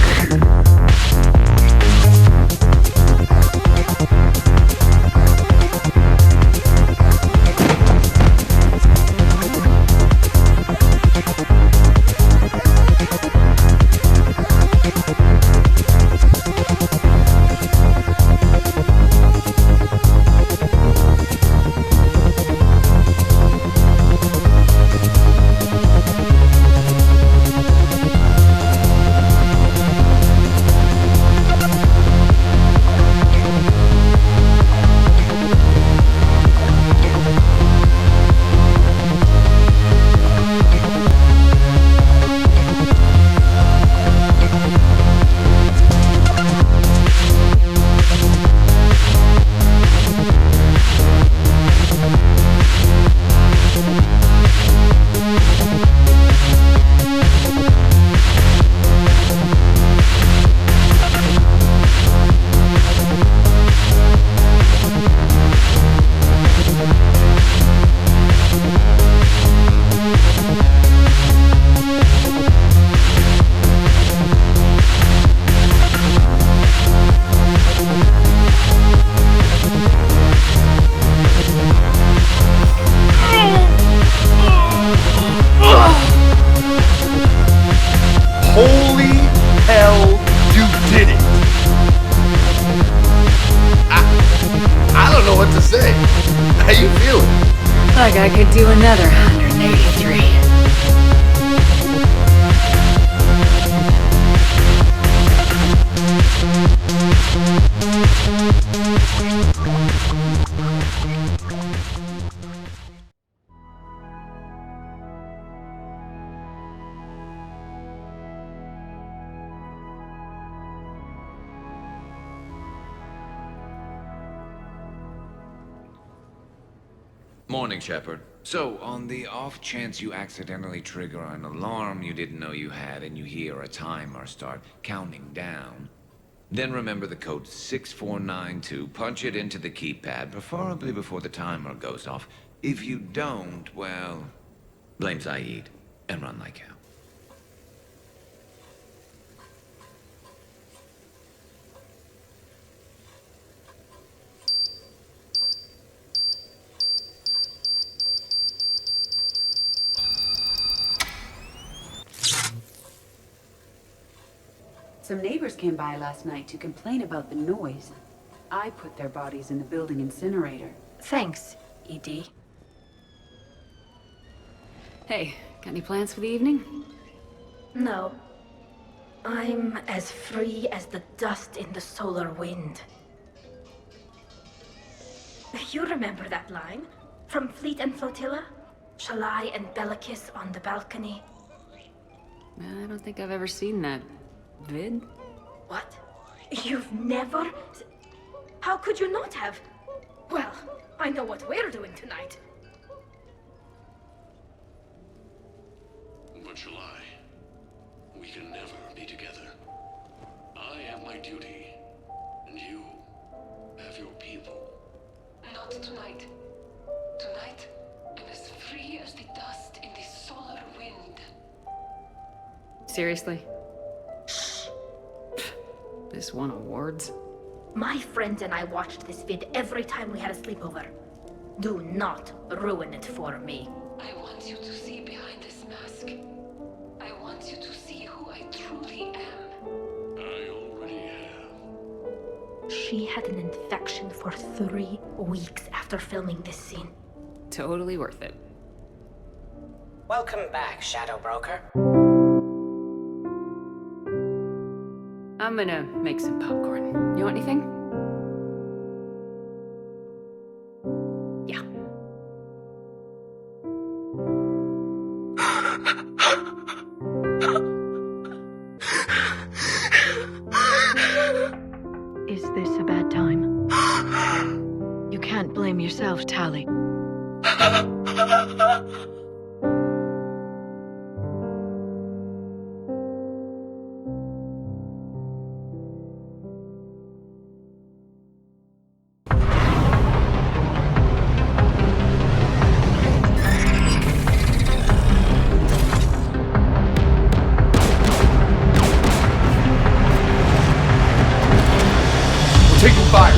Holy hell, you did it! I don't know what to say. How you feeling? Like I could do another 183. Morning, Shepard. So, on the off chance you accidentally trigger an alarm you didn't know you had and you hear a timer start counting down, then remember the code 6492, punch it into the keypad, preferably before the timer goes off. If you don't, well, blame Zaid and run like hell. Some neighbors came by last night to complain about the noise. I put their bodies in the building incinerator. Thanks, ED. Hey, got any plans for the evening? No. I'm as free as the dust in the solar wind. You remember that line? From Fleet and Flotilla? Shalai and Bellicus on the balcony? I don't think I've ever seen that vid. What? You've never? How could you not have? Well, I know what we're doing tonight. But Shalai, we can never be together. I have my duty, and you have your people. Not tonight. Tonight, I'm as free as the dust in the solar wind. Seriously? This won awards? My friends and I watched this vid every time we had a sleepover. Do not ruin it for me. I want you to see behind this mask. I want you to see who I truly am. I already have. She had an infection for 3 weeks after filming this scene. Totally worth it. Welcome back, Shadow Broker. I'm gonna make some popcorn. You want anything? Yeah. Is this a bad time? You can't blame yourself, Tali. Taking fire!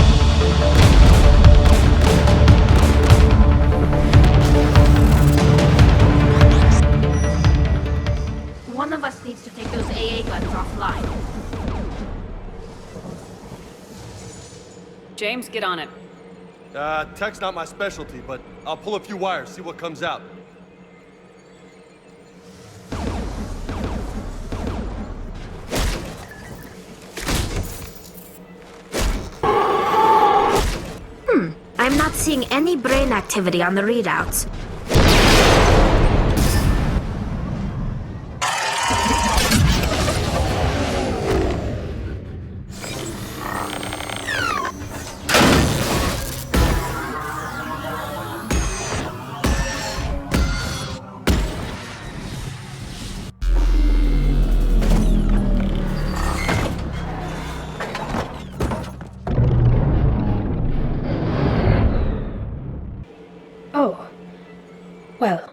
One of us needs to take those AA guns offline. James, get on it. Tech's not my specialty, but I'll pull a few wires, see what comes out. I'm not seeing any brain activity on the readouts. Oh. Well.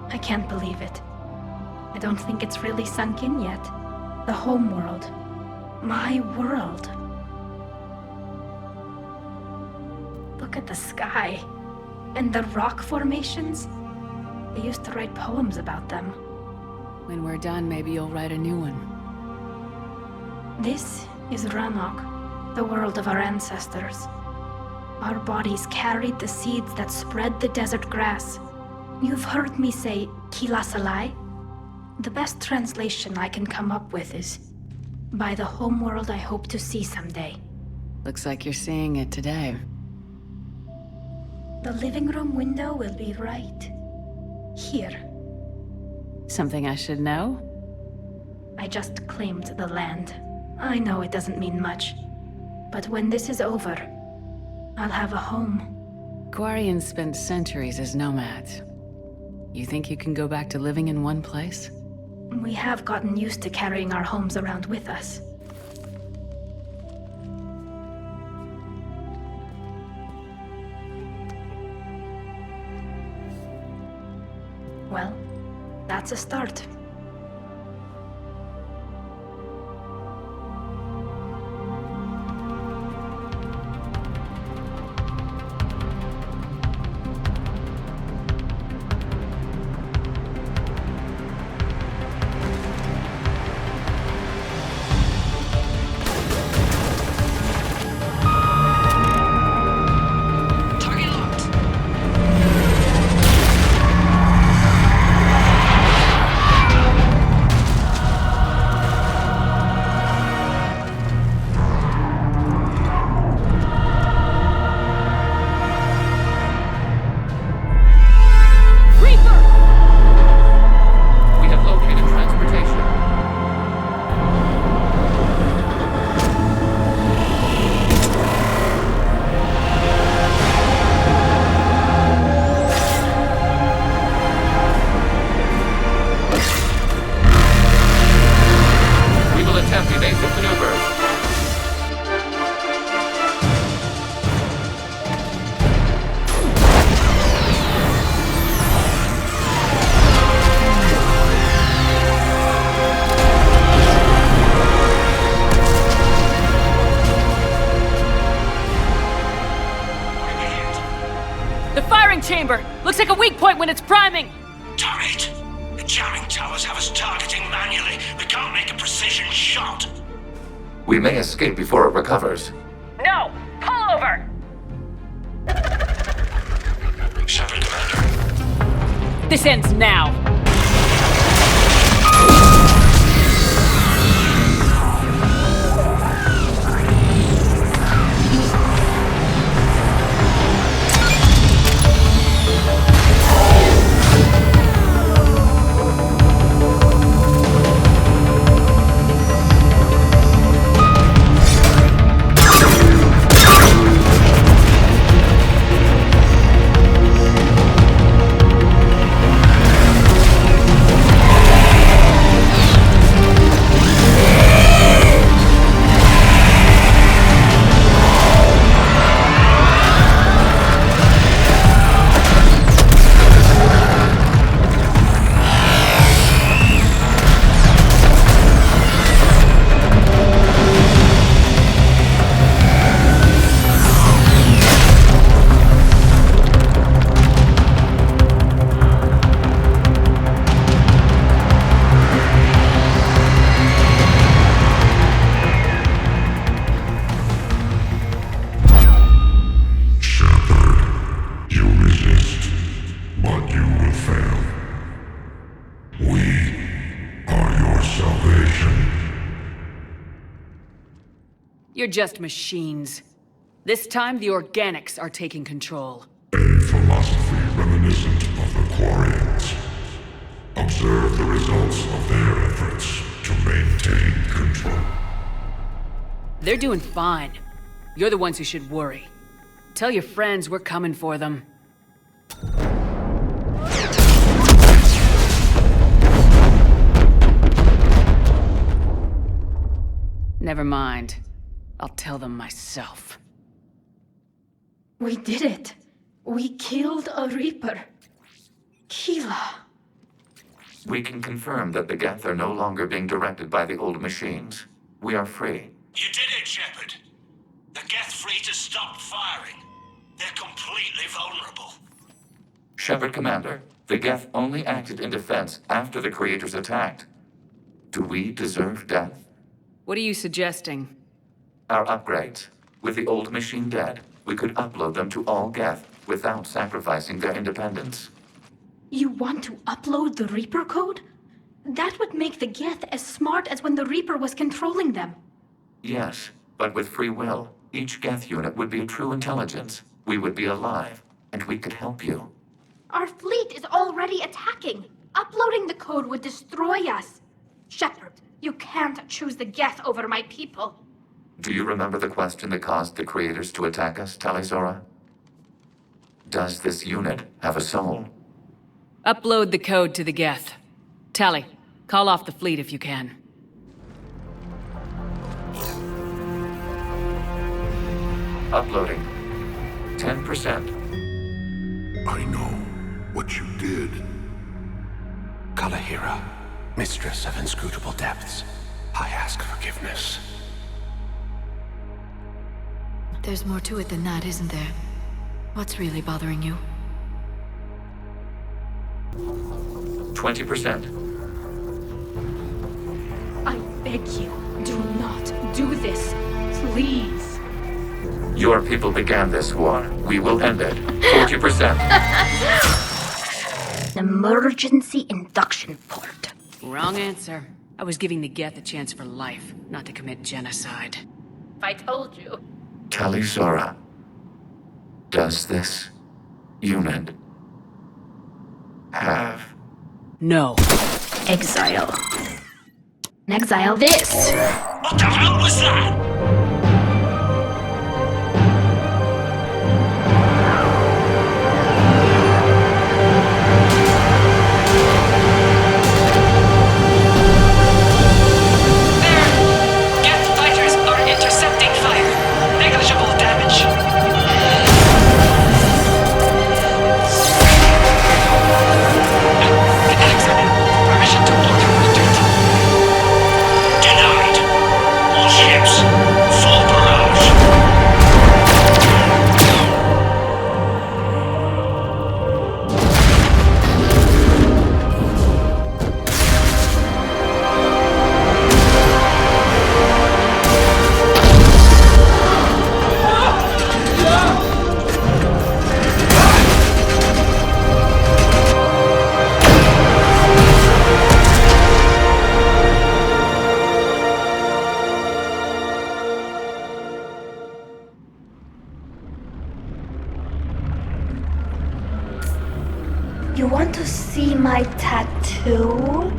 I can't believe it. I don't think it's really sunk in yet. The home world. My world. Look at the sky. And the rock formations. I used to write poems about them. When we're done, maybe you'll write a new one. This is Ranok, the world of our ancestors. Our bodies carried the seeds that spread the desert grass. You've heard me say Kilasalai? The best translation I can come up with is, by the homeworld I hope to see someday. Looks like you're seeing it today. The living room window will be right here. Something I should know? I just claimed the land. I know it doesn't mean much. But when this is over, I'll have a home. Quarians spent centuries as nomads. You think you can go back to living in one place? We have gotten used to carrying our homes around with us. Well, that's a start. chamber. Looks like a weak point when it's priming. Turret! The jamming towers have us targeting manually. We can't make a precision shot. We may escape before it recovers. No! Pull over! Shepard, Commander. This ends now. You're just machines. This time, the organics are taking control. A philosophy reminiscent of the Quarians. Observe the results of their efforts to maintain control. They're doing fine. You're the ones who should worry. Tell your friends we're coming for them. Never mind. I'll tell them myself. We did it. We killed a Reaper. Keela. We can confirm that the Geth are no longer being directed by the old machines. We are free. You did it, Shepard. The Geth free to stop firing. They're completely vulnerable. Shepard, Commander, the Geth only acted in defense after the Creators attacked. Do we deserve death? What are you suggesting? Our upgrades. With the old machine dead, we could upload them to all Geth without sacrificing their independence. You want to upload the Reaper code? That would make the Geth as smart as when the Reaper was controlling them. Yes, but with free will, each Geth unit would be a true intelligence. We would be alive, and we could help you. Our fleet is already attacking. Uploading the code would destroy us. Shepard, you can't choose the Geth over my people. Do you remember the question that caused the Creators to attack us, tali'zorah? Does this unit have a soul? Upload the code to the Geth. Tali, call off the fleet if you can. Uploading. 10%. I know what you did. Kalahira, mistress of inscrutable depths, I ask forgiveness. There's more to it than that, isn't there? What's really bothering you? 20%. I beg you, do not do this. Please. Your people began this war. We will end it. 40%. Emergency induction port. Wrong answer. I was giving the Geth a chance for life, not to commit genocide. I told you. tali'zorah. Does this unit have... No. Exile. Exile this. What the hell was that? Denied. All ships my tattoo?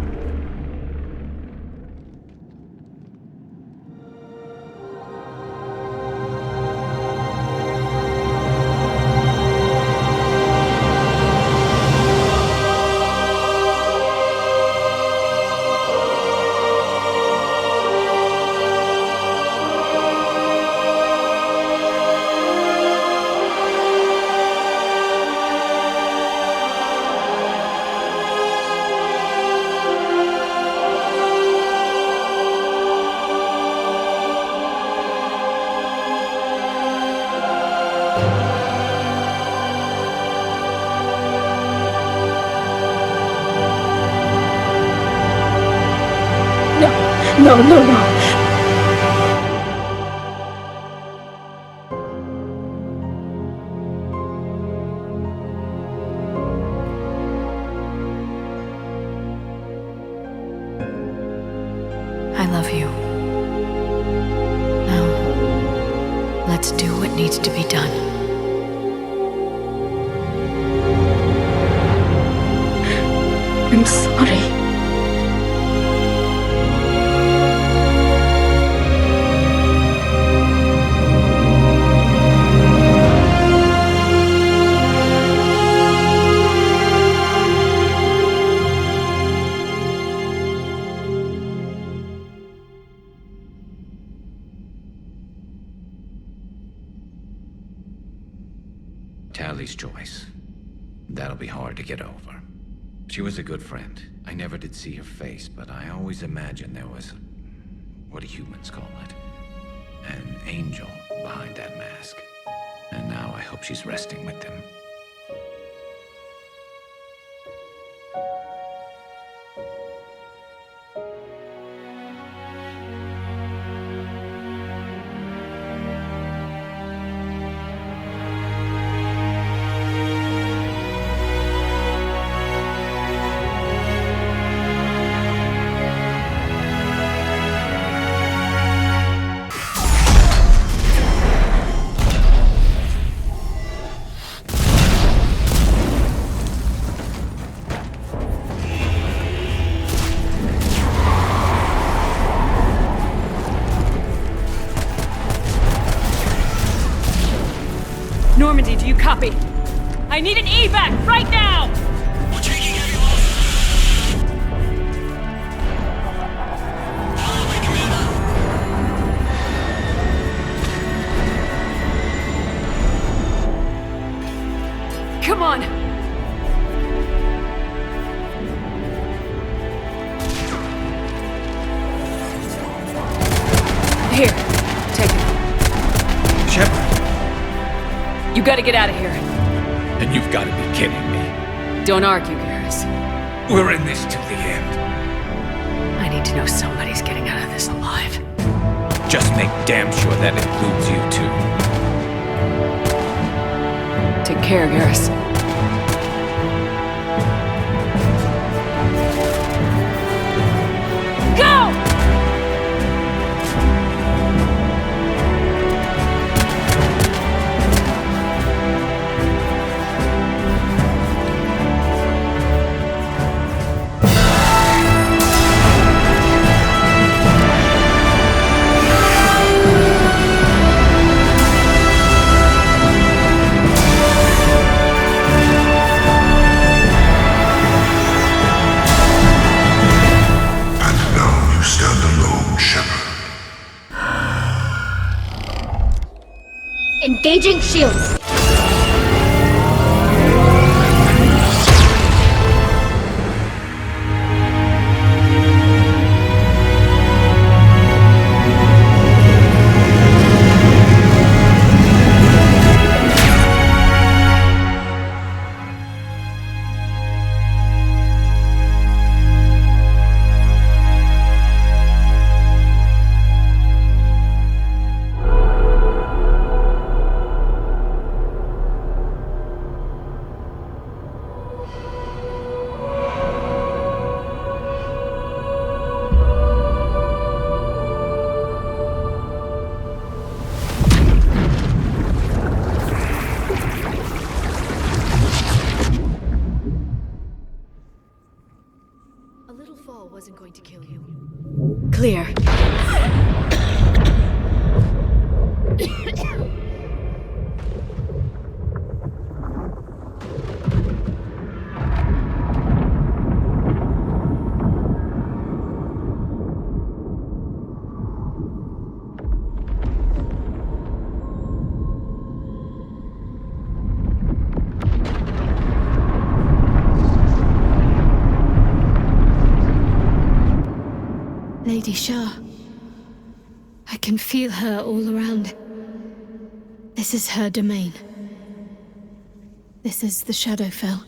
No. I love you. Now, let's do what needs to be done. I'm sorry. Tally's choice. That'll be hard to get over. She was a good friend. I never did see her face, but I always imagined there was... what do humans call it? An angel behind that mask. And now I hope she's resting with them. Normandy, do you copy? I need an evac right now! We're taking heavy losses. On the way, Commander. Come on! Here, take it. Shepard! You gotta get out of here. And you've got to be kidding me. Don't argue, Garrus. We're in this till the end. I need to know somebody's getting out of this alive. Just make damn sure that includes you too. Take care, Garrus. Go! Engaging shields. little fall wasn't going to kill you. Clear. Lady Shah. I can feel her all around. This is her domain. This is the Shadowfell.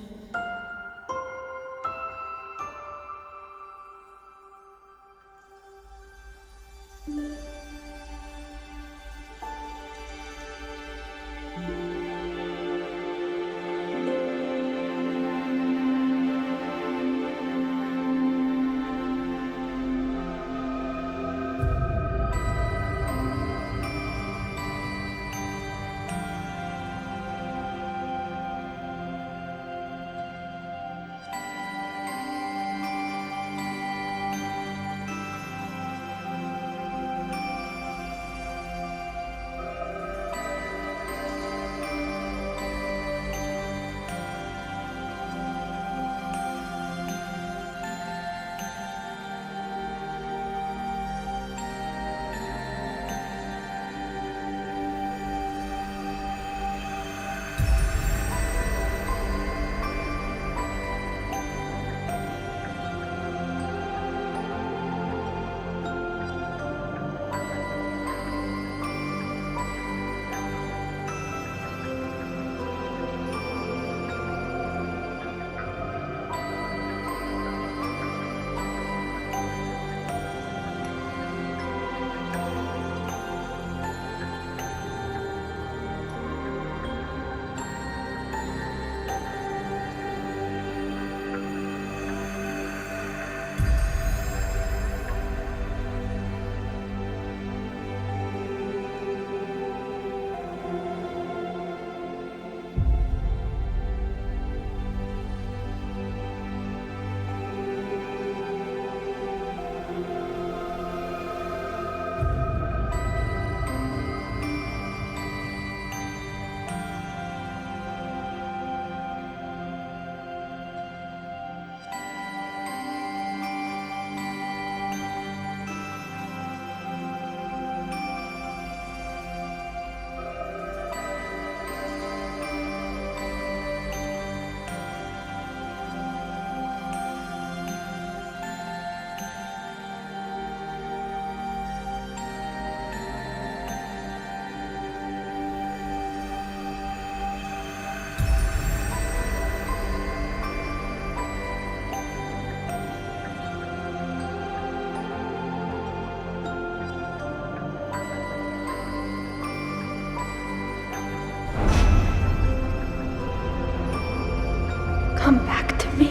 Come back to me.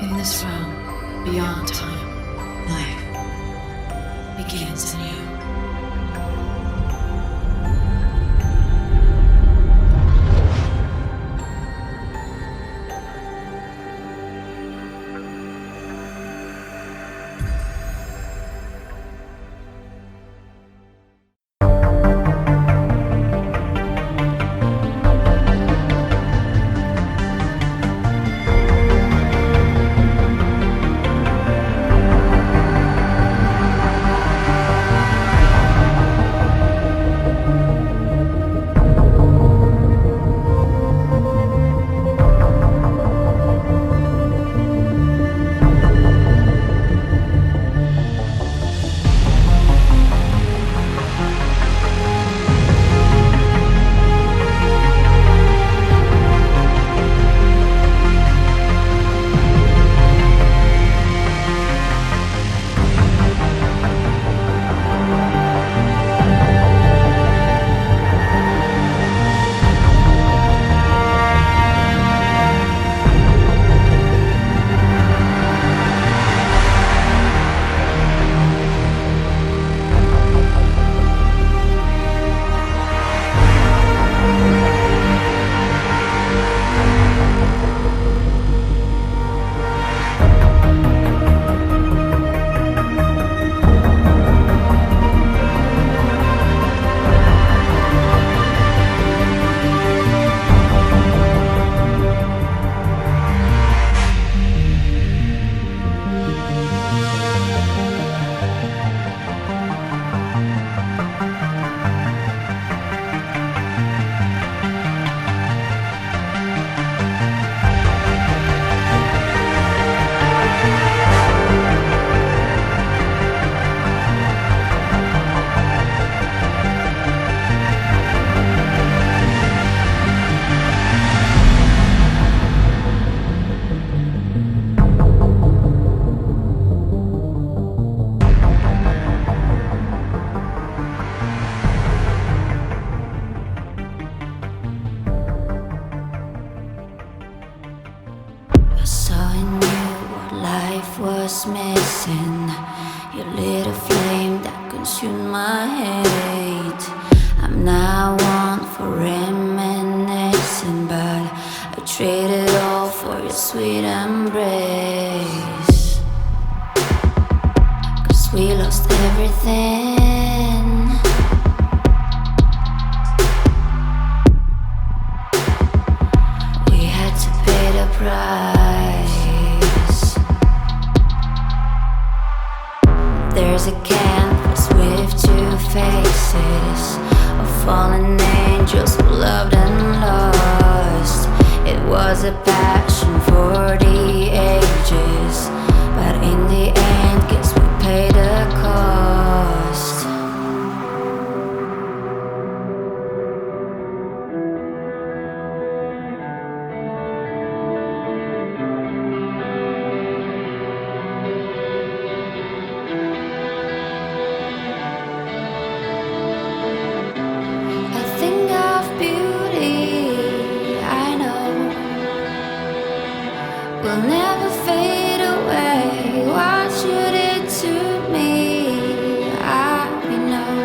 In this realm, beyond time, life begins anew. life was missing. You lit a flame that consumed my hate. I'm now one for reminiscing, but I traded all for your sweet embrace. 'Cause we lost everything. We had to pay the price. There's a canvas with two faces of fallen angels who loved and lost. It was a passion for the ages, but in the end, guess we paid the cost. A thing of beauty, I know, will never fade away. What you did to me, I know.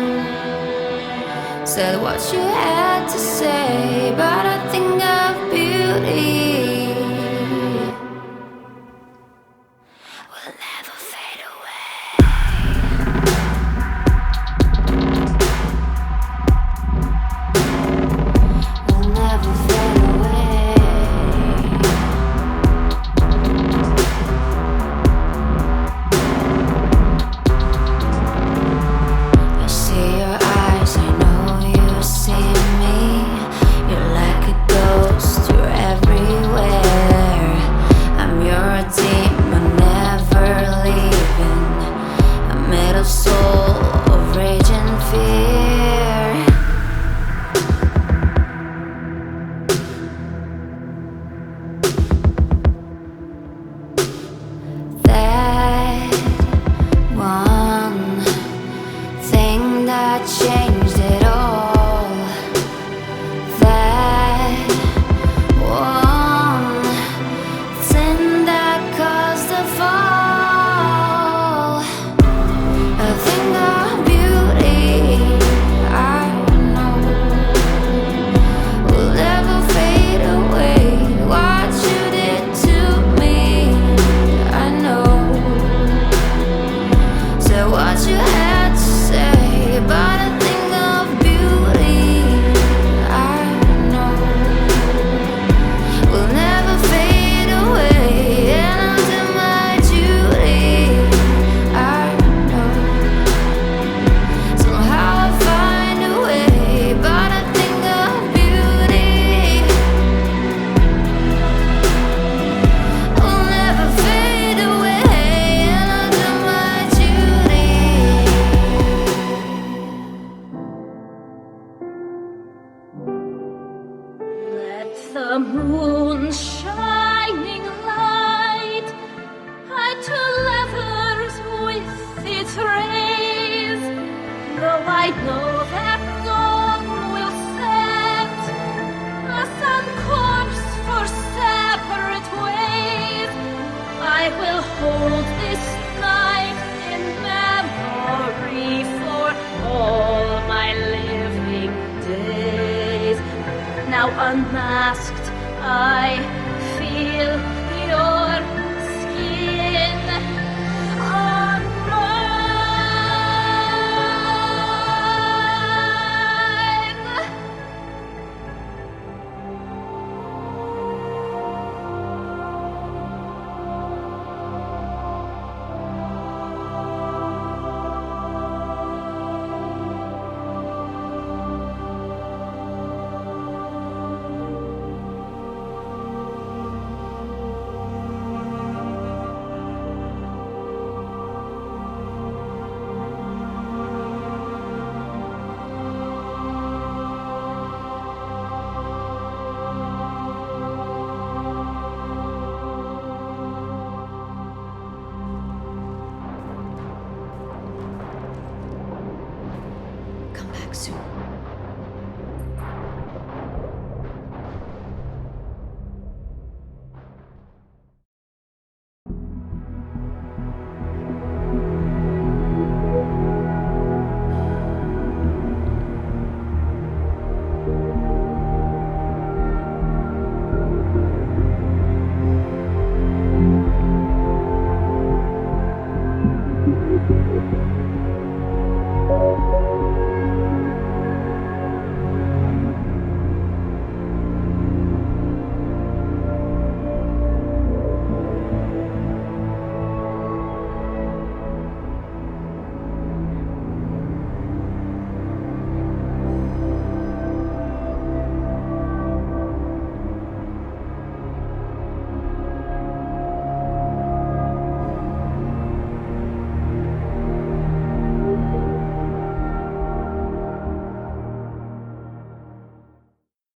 Said what you had to say, but a thing of beauty will never fade away. Will never fade away. I see your eyes, I know you see me. You're like a ghost, you're everywhere. I'm your demon, never leaving. A metal soul of rage and fear. That one thing that changed it all. That one thing that caused the fall. A thing of beauty, I know, will never fade away. What you did to me, I know. So what you had to say, but a thing of beauty, I know, will never fade away. And I'll do my duty, I know. Somehow I'll find a way, but a thing of beauty will never fade away. And I'll do my duty. Let the moon shining light hide to lovers with its rays. Though I know that dawn will set us on course for separate ways, I will hold this night in memory for all my living days. Now unmasked, I feel